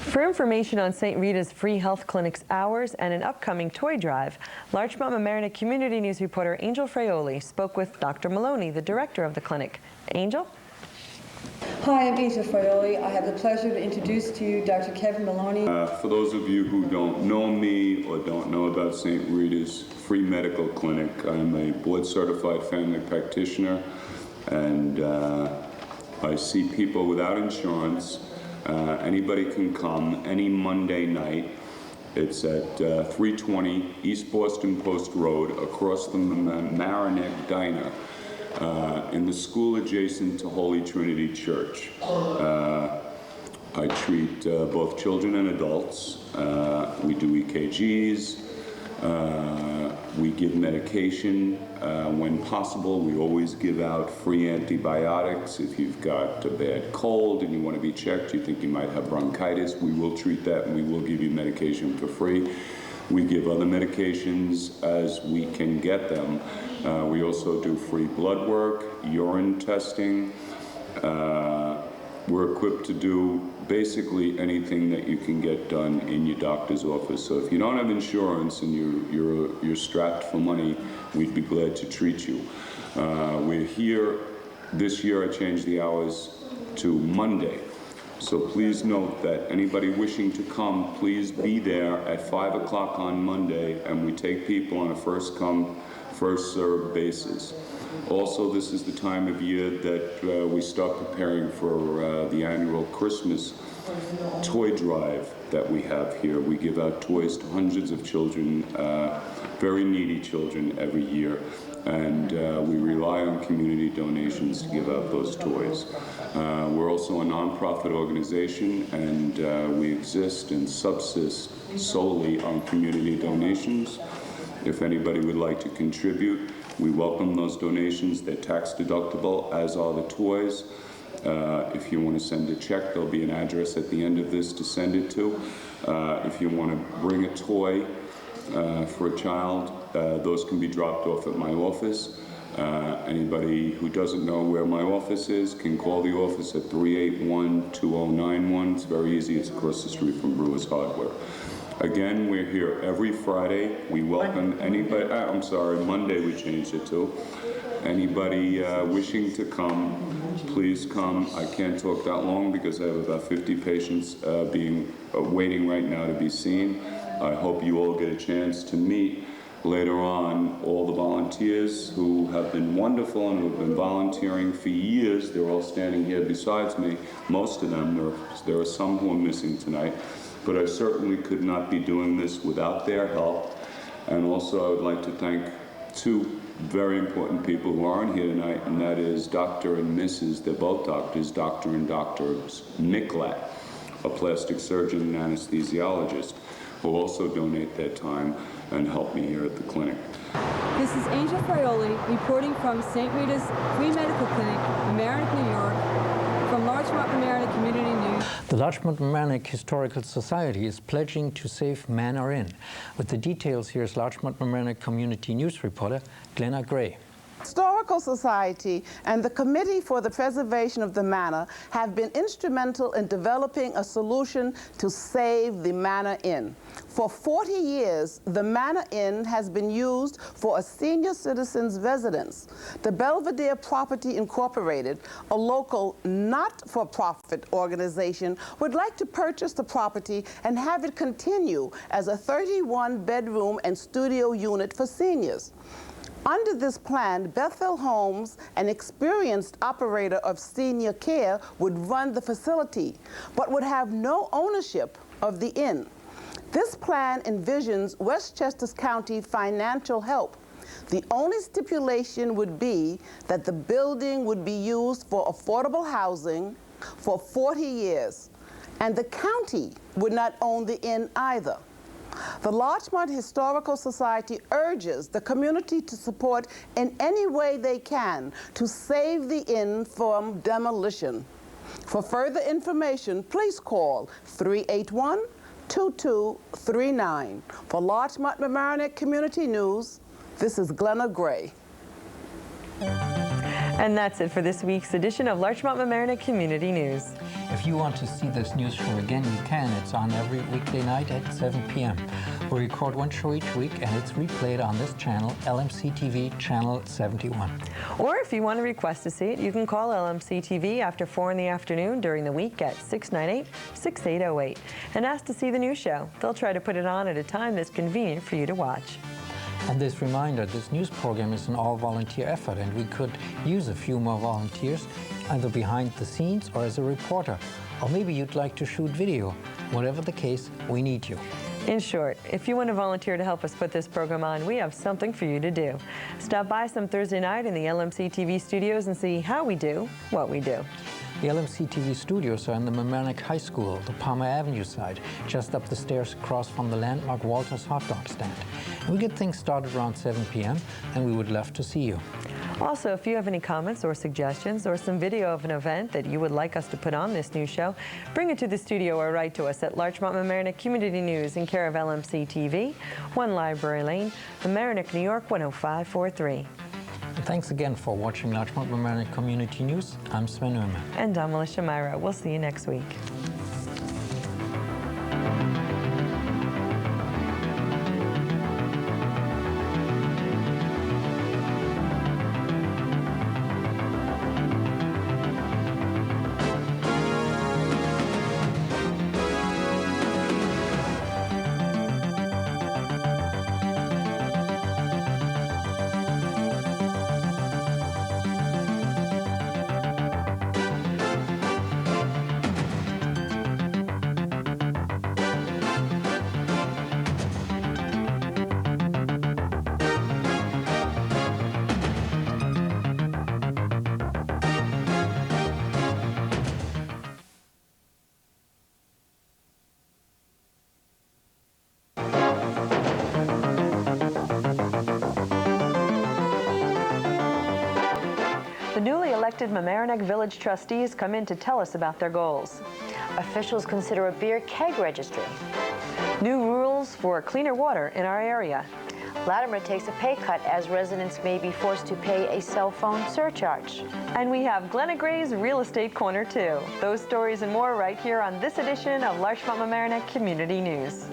For information on St. Rita's free health clinic's hours and an upcoming toy drive, Larchmont Mamaroneck Community News reporter Angel Fraioli spoke with Dr. Maloney, the director of the clinic. Angel? Hi, I'm Angel Fraioli. I have the pleasure to introduce to you Dr. Kevin Maloney. For those of you who don't know me or don't know about St. Rita's Free Medical Clinic, I'm a board-certified family practitioner, and I see people without insurance. Anybody can come any Monday night. It's at 320 East Boston Post Road, across the Mamaroneck Diner, in the school adjacent to Holy Trinity Church. I treat both children and adults. We do EKGs. We give medication when possible. We always give out free antibiotics. If you've got a bad cold and you want to be checked, you think you might have bronchitis, we will treat that and we will give you medication for free. We give other medications as we can get them. We also do free blood work, urine testing. We're equipped to do basically anything that you can get done in your doctor's office. So if you don't have insurance and you're strapped for money, we'd be glad to treat you. We're here, this year I changed the hours to Monday. So please note that anybody wishing to come, please be there at 5 o'clock on Monday, and we take people on a first come, first served basis. Also, this is the time of year that we start preparing for the annual Christmas toy drive that we have here. We give out toys to hundreds of children, very needy children every year, and we rely on community donations to give out those toys. We're also a nonprofit organization, and we exist and subsist solely on community donations. If anybody would like to contribute, we welcome those donations. They're tax deductible, as are the toys. If you want to send a check, there'll be an address at the end of this to send it to. If you want to bring a toy for a child, those can be dropped off at my office. Anybody who doesn't know where my office is can call the office at 381-2091. It's very easy. It's across the street from Brewer's Hardware. Again, we're here every Friday. We welcome anybody, I'm sorry, Monday we changed it to. Anybody wishing to come, please come. I can't talk that long because I have about 50 patients waiting right now to be seen. I hope you all get a chance to meet later on all the volunteers who have been wonderful and who have been volunteering for years. They're all standing here besides me. Most of them, there are some who are missing tonight. But I certainly could not be doing this without their help. And also I would like to thank two very important people who aren't here tonight, and that is Dr. and Mrs., they're both doctors, Dr. and Dr. Miklat, a plastic surgeon and anesthesiologist, who also donate their time and help me here at the clinic. This is Angel Fraioli reporting from St. Rita's Free Medical Clinic, Mamaroneck, New York, from Larchmont Mamaroneck Community News. The Larchmont Mamaroneck Historical Society is pledging to save Manor Inn. With the details, here's Larchmont Mamaroneck Community News reporter Glenna Gray. Historical Society and the Committee for the Preservation of the Manor have been instrumental in developing a solution to save the Manor Inn. For 40 years, the Manor Inn has been used for a senior citizen's residence. The Belvedere Property Incorporated, a local not-for-profit organization, would like to purchase the property and have it continue as a 31-bedroom and studio unit for seniors. Under this plan, Bethel Homes, an experienced operator of senior care, would run the facility, but would have no ownership of the inn. This plan envisions Westchester County financial help. The only stipulation would be that the building would be used for affordable housing for 40 years, and the county would not own the inn either. The Larchmont Historical Society urges the community to support in any way they can to save the inn from demolition. For further information, please call 381-2239. For Larchmont Mamaroneck Community News, this is Glenna Gray. And that's it for this week's edition of Larchmont Mamaroneck Community News. If you want to see this news show again, you can. It's on every weekday night at 7 p.m. We record one show each week, and it's replayed on this channel, LMC-TV, channel 71. Or if you want to request to see it, you can call LMC-TV after 4 in the afternoon during the week at 698-6808 and ask to see the news show. They'll try to put it on at a time that's convenient for you to watch. And this reminder, this news program is an all-volunteer effort, and we could use a few more volunteers, either behind the scenes or as a reporter. Or maybe you'd like to shoot video. Whatever the case, we need you. In short, if you want to volunteer to help us put this program on, we have something for you to do. Stop by some Thursday night in the LMC-TV studios and see how we do what we do. The LMC-TV studios are in the Mamaroneck High School, the Palmer Avenue side, just up the stairs across from the landmark Walter's hot dog stand. And we get things started around 7 p.m., and we would love to see you. Also, if you have any comments or suggestions or some video of an event that you would like us to put on this news show, bring it to the studio or write to us at Larchmont Mamaroneck Community News in care of LMC-TV, 1 Library Lane, Mamaroneck, New York, 10543. Thanks again for watching Larchmont Mamaroneck Community News. I'm Sven Oehme. And I'm Alyssha Miro. We'll see you next week. The newly elected Mamaroneck Village trustees come in to tell us about their goals. Officials consider a beer keg registry. New rules for cleaner water in our area. Latimer takes a pay cut as residents may be forced to pay a cell phone surcharge. And we have Glenna Gray's Real Estate Corner too. Those stories and more right here on this edition of Larchmont Mamaroneck Community News.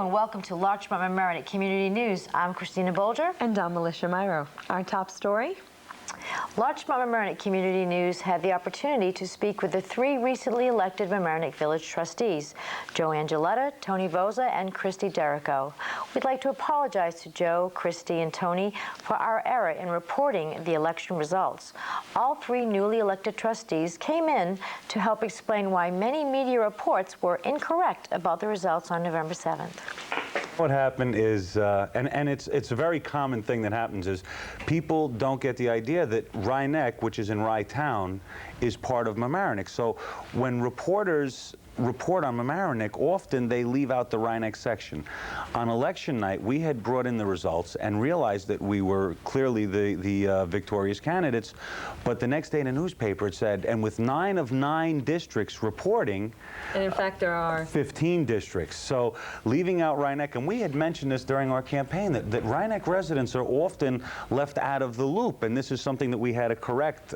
Welcome to Larchmont Mamaroneck Community News. I'm Christina Bolger. And I'm Alyssha Miro. Our top story? Larchmont Mamaroneck Community News had the opportunity to speak with the 3 recently elected Mamaroneck Village trustees, Joe Angeletta, Tony Voza, and Christy Derrico. We'd like to apologize to Joe, Christy, and Tony for our error in reporting the election results. All 3 newly elected trustees came in to help explain why many media reports were incorrect about the results on November 7th. What happened is, and it's a very common thing that happens, is people don't get the idea that Rye-Neck, which is in Rye Town, is part of Mamaroneck. So when reporters report on Mamaroneck, often they leave out the Rye-Neck section. On election night, we had brought in the results and realized that we were clearly the victorious candidates, but the next day in the newspaper it said, and with 9 of 9 districts reporting, and in fact there are 15 districts. So leaving out Rye-Neck, and we had mentioned this during our campaign, that Rye-Neck residents are often left out of the loop, and this is something that we had to correct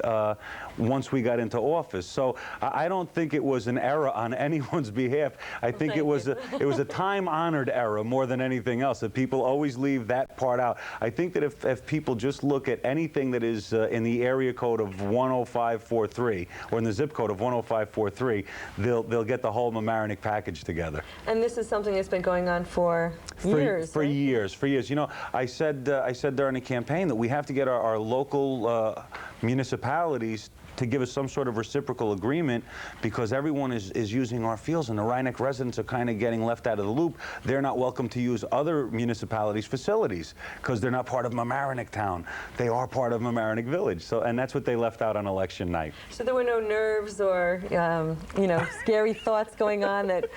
once we got into office. So I don't think it was an error on anyone's behalf. I think it was a time-honored error more than anything else, that people always leave that part out. I think that if people just look at anything that is in the area code of 10543 or in the zip code of 10543, they'll get the whole Mamaroneck package together. And this is something that's been going on for years. For years. You know, I said during the campaign that we have to get our local municipalities to give us some sort of reciprocal agreement, because everyone is using our fields, and the Rhinebeck residents are kind of getting left out of the loop. They're not welcome to use other municipalities' facilities because they're not part of Mamaroneck town. They are part of Mamaroneck Village. So, and that's what they left out on election night. So there were no nerves or, you know, scary thoughts going on that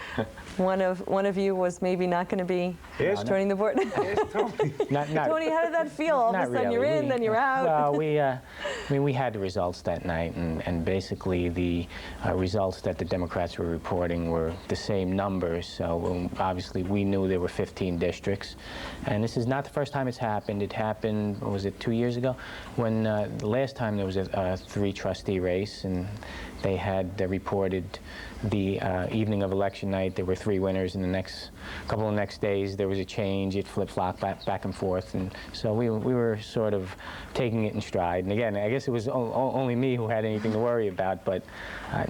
one of you was maybe not going to be joining the board? Tony, how did that feel? All of a sudden you're in, then you're out. Well, I mean, we had the results that night, and basically the results that the Democrats were reporting were the same numbers. So obviously we knew there were 15 districts, and this is not the first time it's happened. It happened, what was it, 2 years ago, when the last time there was a 3-trustee race, and they had reported the evening of election night there were 3 winners, and the next couple of next days there was a change. It flip-flopped back and forth, and so we were sort of taking it in stride. And again, I guess it was only me who had anything to worry about, but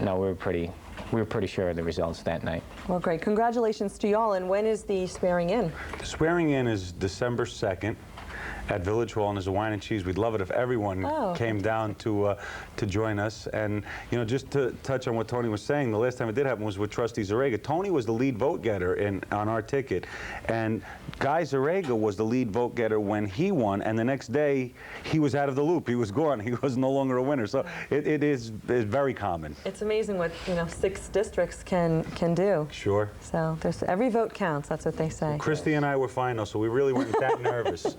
no, we were pretty sure of the results that night. Well, great. Congratulations to y'all. And when is the swearing in? The swearing in is December 2nd. At Village Hall, and there's a wine and cheese. We'd love it if everyone came down to join us. And you know, just to touch on what Tony was saying, the last time it did happen was with Trustee Zarega. Tony was the lead vote getter on our ticket, and Guy Zarega was the lead vote getter when he won. And the next day, he was out of the loop. He was gone. He was no longer a winner. So it is very common. It's amazing what 6 districts can do. Sure. So there's every vote counts. That's what they say. Christy and I were fine though, so we really weren't that nervous.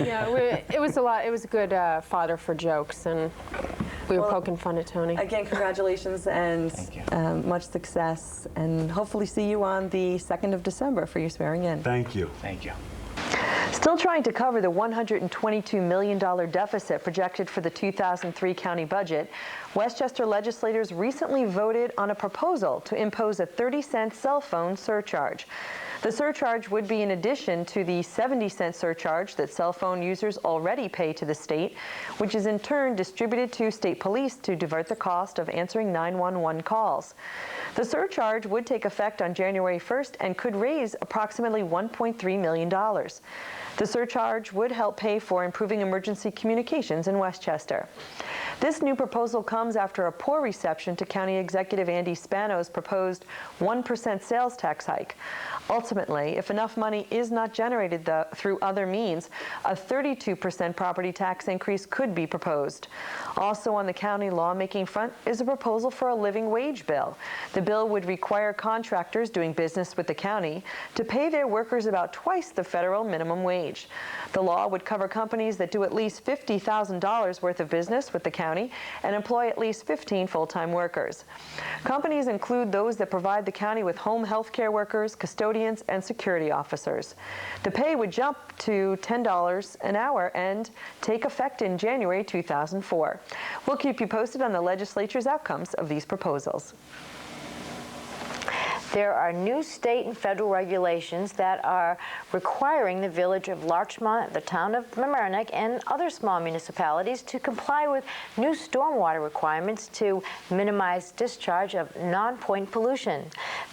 Yeah, it was a lot. It was good fodder for jokes, and we were poking fun at Tony. Again, congratulations and much success, and hopefully see you on the 2nd of December for your swearing in. Thank you. Thank you. Still trying to cover the $122 million deficit projected for the 2003 county budget, Westchester legislators recently voted on a proposal to impose a 30-cent cell phone surcharge. The surcharge would be in addition to the 70-cent surcharge that cell phone users already pay to the state, which is in turn distributed to state police to divert the cost of answering 911 calls. The surcharge would take effect on January 1st and could raise approximately $1.3 million. The surcharge would help pay for improving emergency communications in Westchester. This new proposal comes after a poor reception to County Executive Andy Spano's proposed 1% sales tax hike. Ultimately, if enough money is not generated through other means, a 32% property tax increase could be proposed. Also on the county lawmaking front is a proposal for a living wage bill. The bill would require contractors doing business with the county to pay their workers about twice the federal minimum wage. The law would cover companies that do at least $50,000 worth of business with the county and employ at least 15 full-time workers. Companies include those that provide the county with home health care workers, custodians, and security officers. The pay would jump to $10 an hour and take effect in January 2004. We'll keep you posted on the legislature's outcomes of these proposals. There are new state and federal regulations that are requiring the village of Larchmont, the town of Mamaroneck, and other small municipalities to comply with new stormwater requirements to minimize discharge of non-point pollution.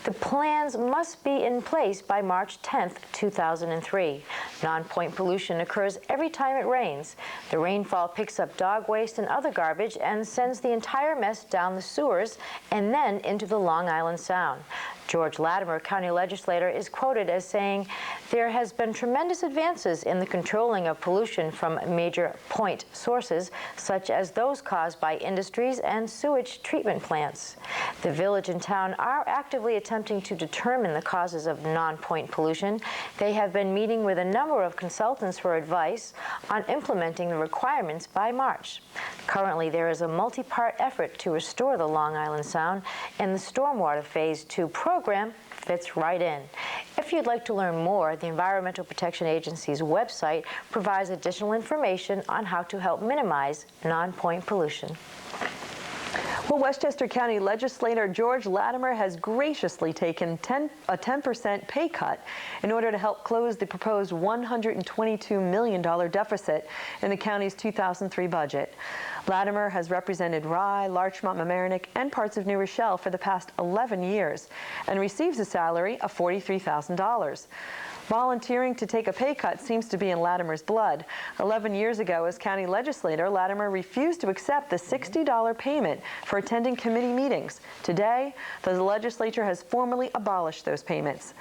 The plans must be in place by March 10th, 2003. Non-point pollution occurs every time it rains. The rainfall picks up dog waste and other garbage and sends the entire mess down the sewers and then into the Long Island Sound. George Latimer, county legislator, is quoted as saying, "There has been tremendous advances in the controlling of pollution from major point sources, such as those caused by industries and sewage treatment plants. The village and town are actively attempting to determine the causes of non-point pollution. They have been meeting with a number of consultants for advice on implementing the requirements by March. Currently, there is a multi-part effort to restore the Long Island Sound, and the Stormwater Phase 2 program fits right in." If you'd like to learn more, the Environmental Protection Agency's website provides additional information on how to help minimize non-point pollution. Well, Westchester County legislator George Latimer has graciously taken a 10% pay cut in order to help close the proposed $122 million deficit in the county's 2003 budget. Latimer has represented Rye, Larchmont, Mamaroneck, and parts of New Rochelle for the past 11 years and receives a salary of $43,000. Volunteering to take a pay cut seems to be in Latimer's blood. 11 years ago, as county legislator, Latimer refused to accept the $60 payment for attending committee meetings. Today, the legislature has formally abolished those payments.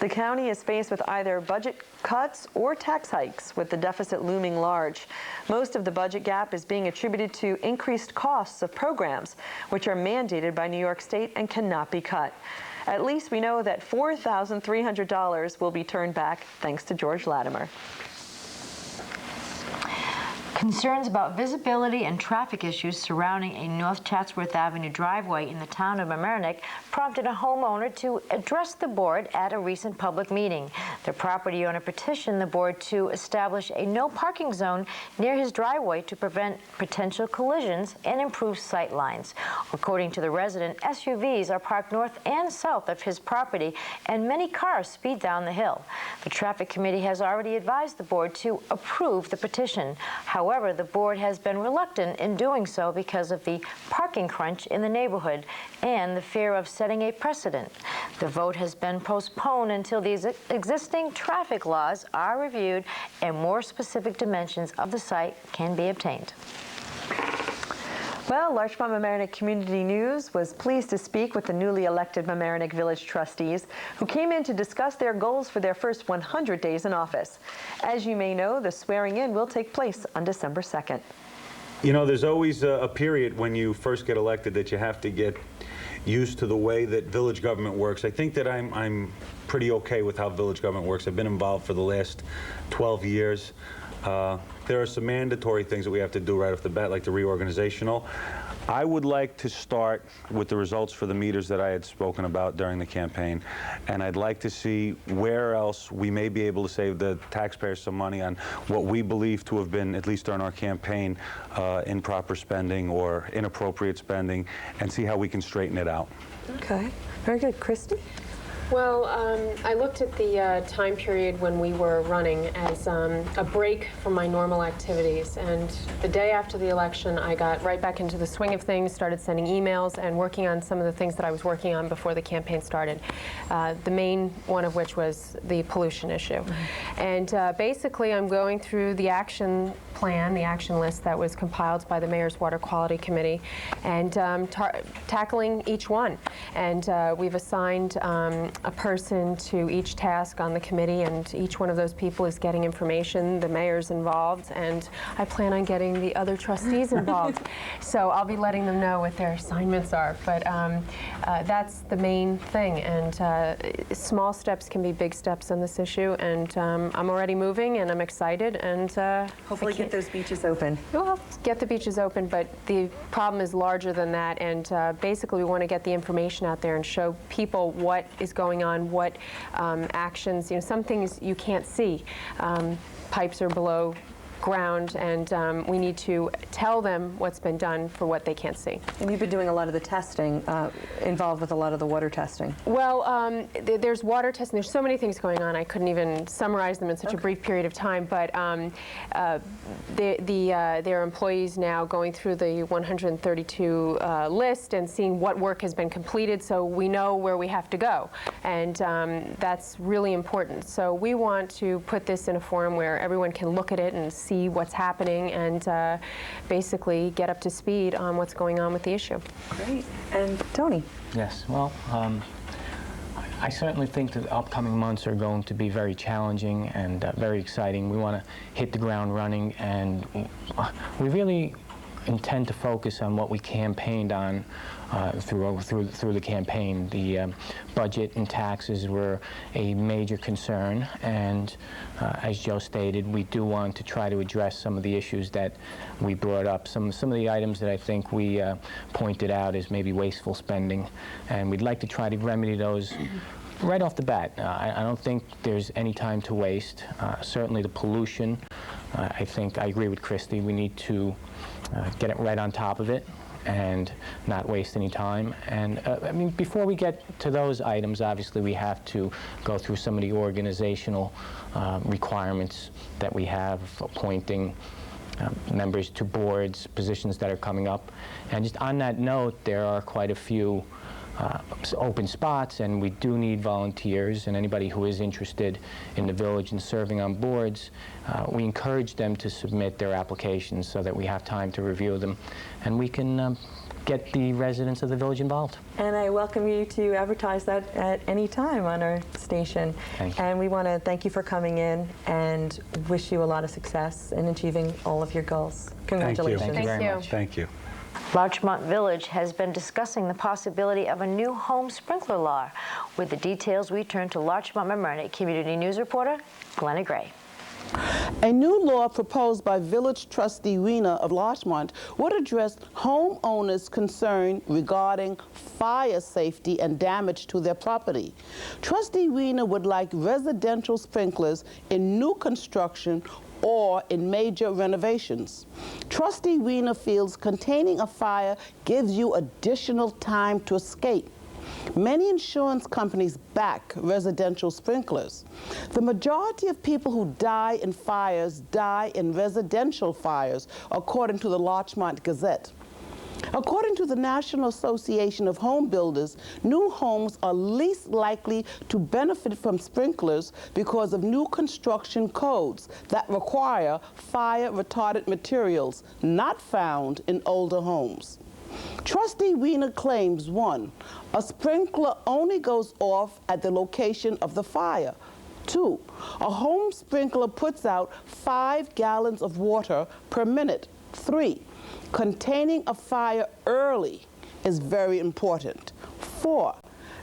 The county is faced with either budget cuts or tax hikes, with the deficit looming large. Most of the budget gap is being attributed to increased costs of programs, which are mandated by New York State and cannot be cut. At least we know that $4,300 will be turned back thanks to George Latimer. Concerns about visibility and traffic issues surrounding a North Chatsworth Avenue driveway in the town of Mamaroneck prompted a homeowner to address the board at a recent public meeting. The property owner petitioned the board to establish a no parking zone near his driveway to prevent potential collisions and improve sight lines. According to the resident, SUVs are parked north and south of his property, and many cars speed down the hill. The traffic committee has already advised the board to approve the petition. However, the board has been reluctant in doing so because of the parking crunch in the neighborhood and the fear of setting a precedent. The vote has been postponed until these existing traffic laws are reviewed and more specific dimensions of the site can be obtained. Well, Larchmont Mamaroneck Community News was pleased to speak with the newly elected Mamaroneck Village trustees who came in to discuss their goals for their first 100 days in office. As you may know, the swearing-in will take place on December 2nd. You know, there's always a period when you first get elected that you have to get used to the way that village government works. I think that I'm pretty okay with how village government works. I've been involved for the last 12 years. There are some mandatory things that we have to do right off the bat, like the reorganizational. I would like to start with the results for the meters that I had spoken about during the campaign, and I'd like to see where else we may be able to save the taxpayers some money on what we believe to have been, at least during our campaign, improper spending or inappropriate spending, and see how we can straighten it out. Okay, very good. Christy? Well, I looked at the time period when we were running as a break from my normal activities, and the day after the election I got right back into the swing of things, started sending emails and working on some of the things that I was working on before the campaign started, the main one of which was the pollution issue. And basically I'm going through the action plan, the action list that was compiled by the Mayor's Water Quality Committee, and tackling each one. And we've assigned a person to each task on the committee, and each one of those people is getting information. The mayor's involved, and I plan on getting the other trustees involved. So I'll be letting them know what their assignments are. But that's the main thing, and small steps can be big steps on this issue, and I'm already moving, and I'm excited, and hopefully get those beaches open. We'll get the beaches open, but the problem is larger than that, and basically we want to get the information out there and show people what is going on, what actions, you know, some things you can't see. Pipes are below ground, and we need to tell them what's been done for what they can't see. And you've been doing a lot of the testing, involved with a lot of the water testing. Well, there's water testing. There's so many things going on. I couldn't even summarize them in such a brief period of time, but there are employees now going through the 132 list and seeing what work has been completed, so we know where we have to go, and that's really important. So we want to put this in a forum where everyone can look at it and see what's happening and basically get up to speed on what's going on with the issue. Great. And Tony? Yes, well, I certainly think that the upcoming months are going to be very challenging and very exciting. We want to hit the ground running, and we really intend to focus on what we campaigned on through the campaign. The budget and taxes were a major concern, and as Joe stated, we do want to try to address some of the issues that we brought up. Some of the items that I think we pointed out as maybe wasteful spending, and we'd like to try to remedy those right off the bat. I don't think there's any time to waste. Certainly the pollution, I think I agree with Christy. We need to get it right on top of it and not waste any time. And I mean, before we get to those items, obviously we have to go through some of the organizational requirements that we have, appointing members to boards, positions that are coming up. And just on that note, there are quite a few open spots, and we do need volunteers, and anybody who is interested in the village and serving on boards, we encourage them to submit their applications so that we have time to review them, and we can get the residents of the village involved. And I welcome you to advertise that at any time on our station. Thank you. And we want to thank you for coming in and wish you a lot of success in achieving all of your goals. Congratulations. Thank you very much. Thank you. Larchmont Village has been discussing the possibility of a new home sprinkler law. With the details, we turn to Larchmont Mamaroneck Community News reporter Glenna Gray. A new law proposed by Village Trustee Weena of Larchmont would address homeowners' concern regarding fire safety and damage to their property. Trustee Weena would like residential sprinklers in new construction or in major renovations. Trustee Weena feels containing a fire gives you additional time to escape. Many insurance companies back residential sprinklers. The majority of people who die in fires die in residential fires, according to the Larchmont Gazette. According to the National Association of Home Builders, new homes are least likely to benefit from sprinklers because of new construction codes that require fire-retardant materials not found in older homes. Trustee Weena claims, 1, a sprinkler only goes off at the location of the fire. 2, a home sprinkler puts out 5 gallons of water per minute. 3, containing a fire early is very important. 4,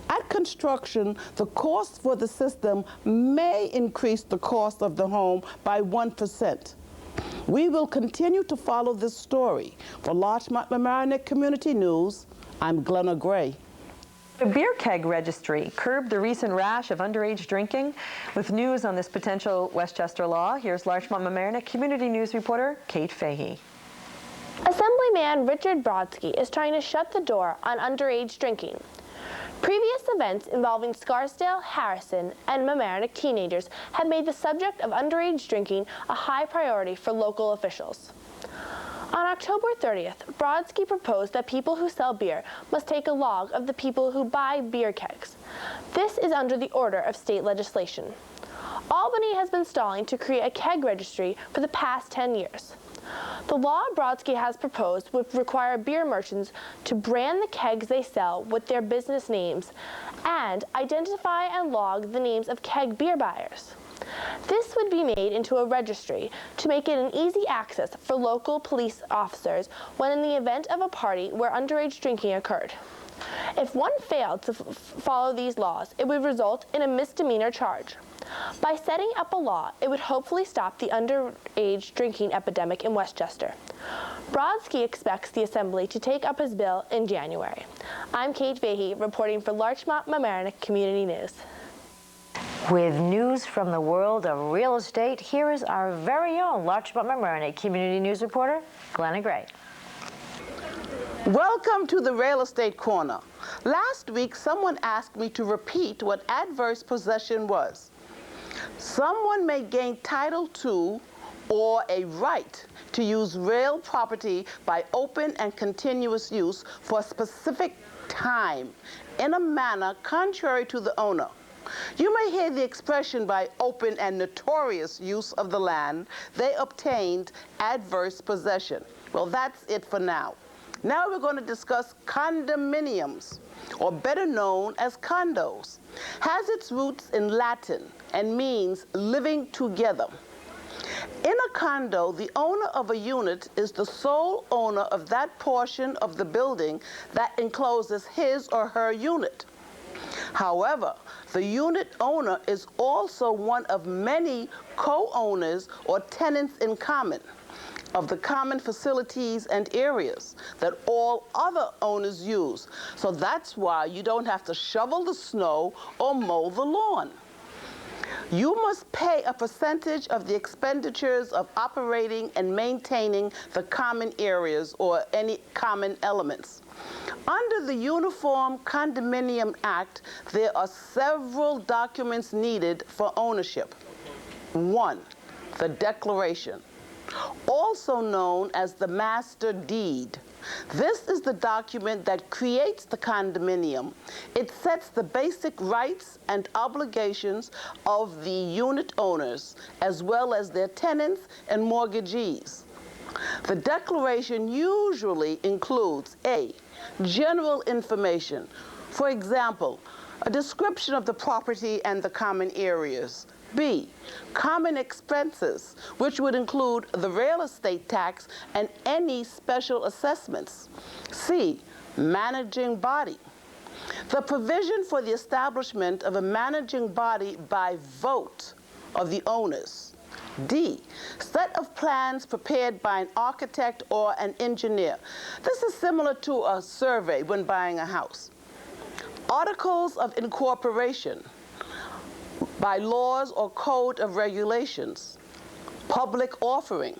at construction, the cost for the system may increase the cost of the home by 1%. We will continue to follow this story. For Larchmont Mamaroneck Community News, I'm Glenna Gray. The beer keg registry curbed the recent rash of underage drinking. With news on this potential Westchester law, here's Larchmont Mamaroneck Community News reporter Kate Fahey. Assemblyman Richard Brodsky is trying to shut the door on underage drinking. Previous events involving Scarsdale, Harrison, and Mamaroneck teenagers have made the subject of underage drinking a high priority for local officials. On October 30th, Brodsky proposed that people who sell beer must take a log of the people who buy beer kegs. This is under the order of state legislation. Albany has been stalling to create a keg registry for the past 10 years. The law Brodsky has proposed would require beer merchants to brand the kegs they sell with their business names and identify and log the names of keg beer buyers. This would be made into a registry to make it an easy access for local police officers when in the event of a party where underage drinking occurred. If one failed to follow these laws, it would result in a misdemeanor charge. By setting up a law, it would hopefully stop the underage drinking epidemic in Westchester. Brodsky expects the Assembly to take up his bill in January. I'm Kate Fahey, reporting for Larchmont Mamaroneck Community News. With news from the world of real estate, here is our very own Larchmont Mamaroneck Community News reporter, Glenna Gray. Welcome to the Real Estate Corner. Last week, someone asked me to repeat what adverse possession was. Someone may gain title to or a right to use real property by open and continuous use for a specific time in a manner contrary to the owner. You may hear the expression by open and notorious use of the land they obtained adverse possession. Well, that's it for now. Now we're going to discuss condominiums, or better known as condos. Has its roots in Latin and means living together. In a condo, the owner of a unit is the sole owner of that portion of the building that encloses his or her unit. However, the unit owner is also one of many co-owners or tenants in common of the common facilities and areas that all other owners use. So that's why you don't have to shovel the snow or mow the lawn. You must pay a percentage of the expenditures of operating and maintaining the common areas or any common elements. Under the Uniform Condominium Act, there are several documents needed for ownership. 1, the declaration, also known as the master deed. This is the document that creates the condominium. It sets the basic rights and obligations of the unit owners, as well as their tenants and mortgagees. The declaration usually includes A, general information. For example, a description of the property and the common areas. B, common expenses, which would include the real estate tax and any special assessments. C, managing body. The provision for the establishment of a managing body by vote of the owners. D, set of plans prepared by an architect or an engineer. This is similar to a survey when buying a house. Articles of incorporation by laws or code of regulations. Public offering.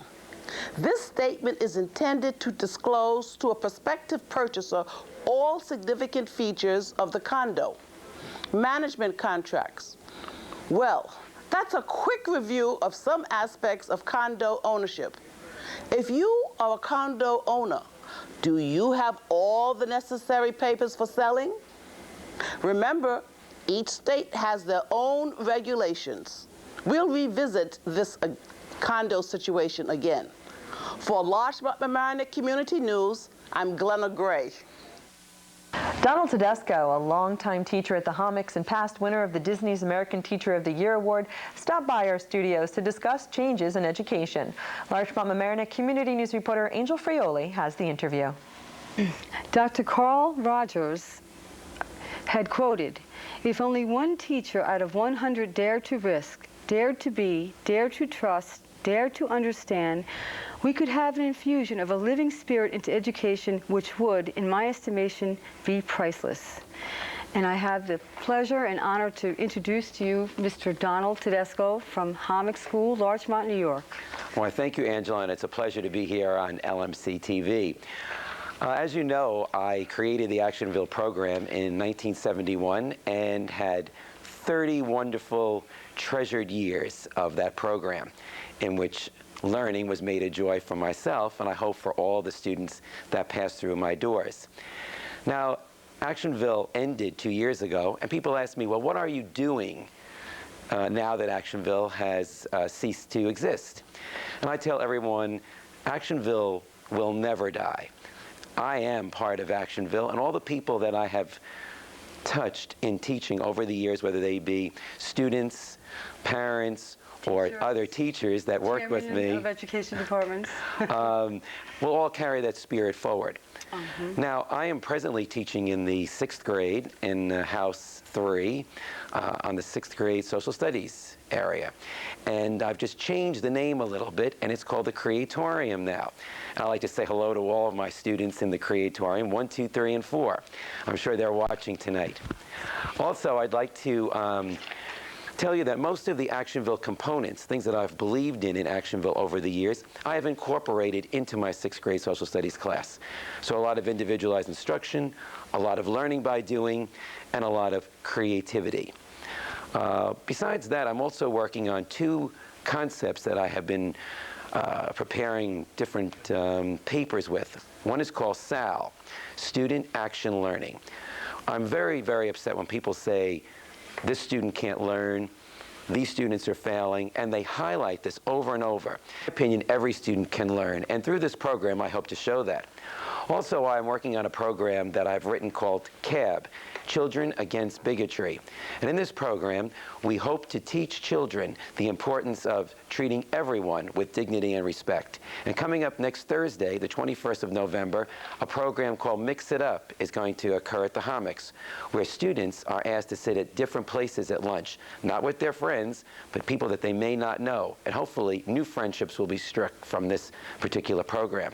This statement is intended to disclose to a prospective purchaser all significant features of the condo. Management contracts. Well, that's a quick review of some aspects of condo ownership. If you are a condo owner, do you have all the necessary papers for selling? Remember, each state has their own regulations. We'll revisit this condo situation again. For Larchmont Mamaroneck Community News, I'm Glenna Gray. Donald Tedesco, a longtime teacher at the Homics and past winner of the Disney's American Teacher of the Year Award, stopped by our studios to discuss changes in education. Larchmont Mamaroneck Community News reporter Angel Frioli has the interview. Dr. Carl Rogers had quoted, "If only one teacher out of 100 dared to risk, dared to be, dared to trust, dared to understand, we could have an infusion of a living spirit into education which would, in my estimation, be priceless." And I have the pleasure and honor to introduce to you Mr. Donald Tedesco from Homick School, Larchmont, New York. Well, thank you, Angela, and it's a pleasure to be here on LMC-TV. As you know, I created the Actionville program in 1971 and had 30 wonderful, treasured years of that program in which learning was made a joy for myself, and I hope for all the students that passed through my doors. Now, Actionville ended 2 years ago, and people ask me, well, what are you doing now that Actionville has ceased to exist? And I tell everyone, Actionville will never die. I am part of Actionville, and all the people that I have touched in teaching over the years, whether they be students, parents, or other teachers that worked with me, of education departments, will all carry that spirit forward. Now, I am presently teaching in the 6th grade in House 3 on the 6th grade social studies area. And I've just changed the name a little bit, and it's called the Creatorium now. And I'd like to say hello to all of my students in the Creatorium, 1, 2, 3, and 4. I'm sure they're watching tonight. Also, I'd like to tell you that most of the Actionville components, things that I've believed in Actionville over the years, I have incorporated into my 6th grade social studies class. So a lot of individualized instruction, a lot of learning by doing, and a lot of creativity. Besides that, I'm also working on 2 concepts that I have been preparing different papers with. One is called SAL, Student Action Learning. I'm very, very upset when people say, this student can't learn, these students are failing, and they highlight this over and over. In my opinion, every student can learn, and through this program, I hope to show that. Also, I'm working on a program that I've written called CAB, Children Against Bigotry. And in this program, we hope to teach children the importance of treating everyone with dignity and respect. And coming up next Thursday, the 21st of November, a program called Mix It Up is going to occur at the Homics, where students are asked to sit at different places at lunch, not with their friends, but people that they may not know. And hopefully, new friendships will be struck from this particular program.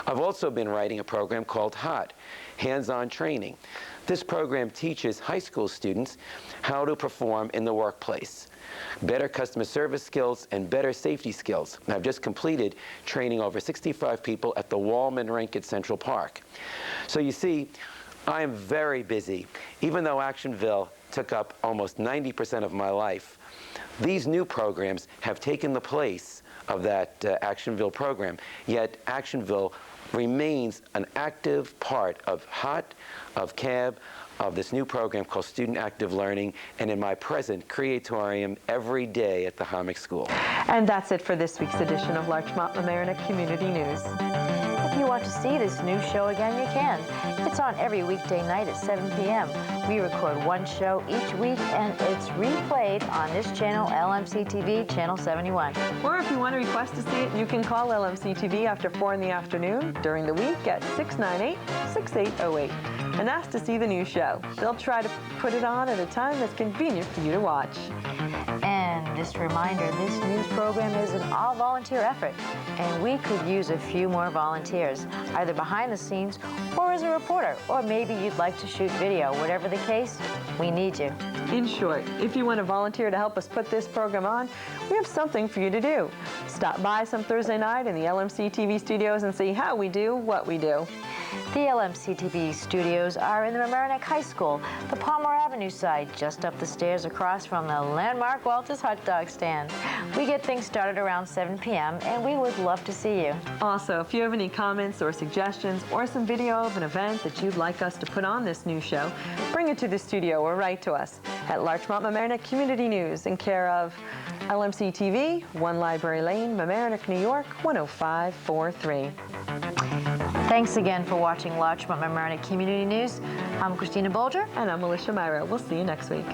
I've also been writing a program called HOT, Hands-On Training. This program teaches high school students how to perform in the workplace, better customer service skills, and better safety skills. And I've just completed training over 65 people at the Wallman rink at Central Park. So you see, I am very busy. Even though Actionville took up almost 90% of my life, these new programs have taken the place of that Actionville program. Yet Actionville remains an active part of CAB, of this new program called Student Active Learning, and in my present creatorium every day at the Homick School. And that's it for this week's edition of Larchmont Mamaroneck Community News. If you want to see this new show again, you can. It's on every weekday night at 7 p.m. We record one show each week, and it's replayed on this channel, LMC-TV, Channel 71. Or if you want to request to see it, you can call LMC-TV after 4 in the afternoon during the week at 698-6808 and ask to see the new show. They'll try to put it on at a time that's convenient for you to watch. And this reminder, this news program is an all-volunteer effort, and we could use a few more volunteers, either behind the scenes or as a reporter, or maybe you'd like to shoot video. Whatever the case, we need you. In short, if you want to volunteer to help us put this program on, we have something for you to do. Stop by some Thursday night in the LMC-TV studios and see how we do what we do. The LMC-TV studios are in the Mamaroneck High School, the Palmer Avenue side, just up the stairs across from the landmark Walter's Hot Dog stand. We get things started around 7 p.m., and we would love to see you. Also, if you have any comments or suggestions or some video of an event that you'd like us to put on this new show, bring it to the studio or write to us at Larchmont Mamaroneck Community News in care of LMC-TV, 1 Library Lane, Mamaroneck, New York, 10543. Thanks again for watching Larchmont Mamaroneck Community News. I'm Christina Bolger. And I'm Alyssha Miro. We'll see you next week.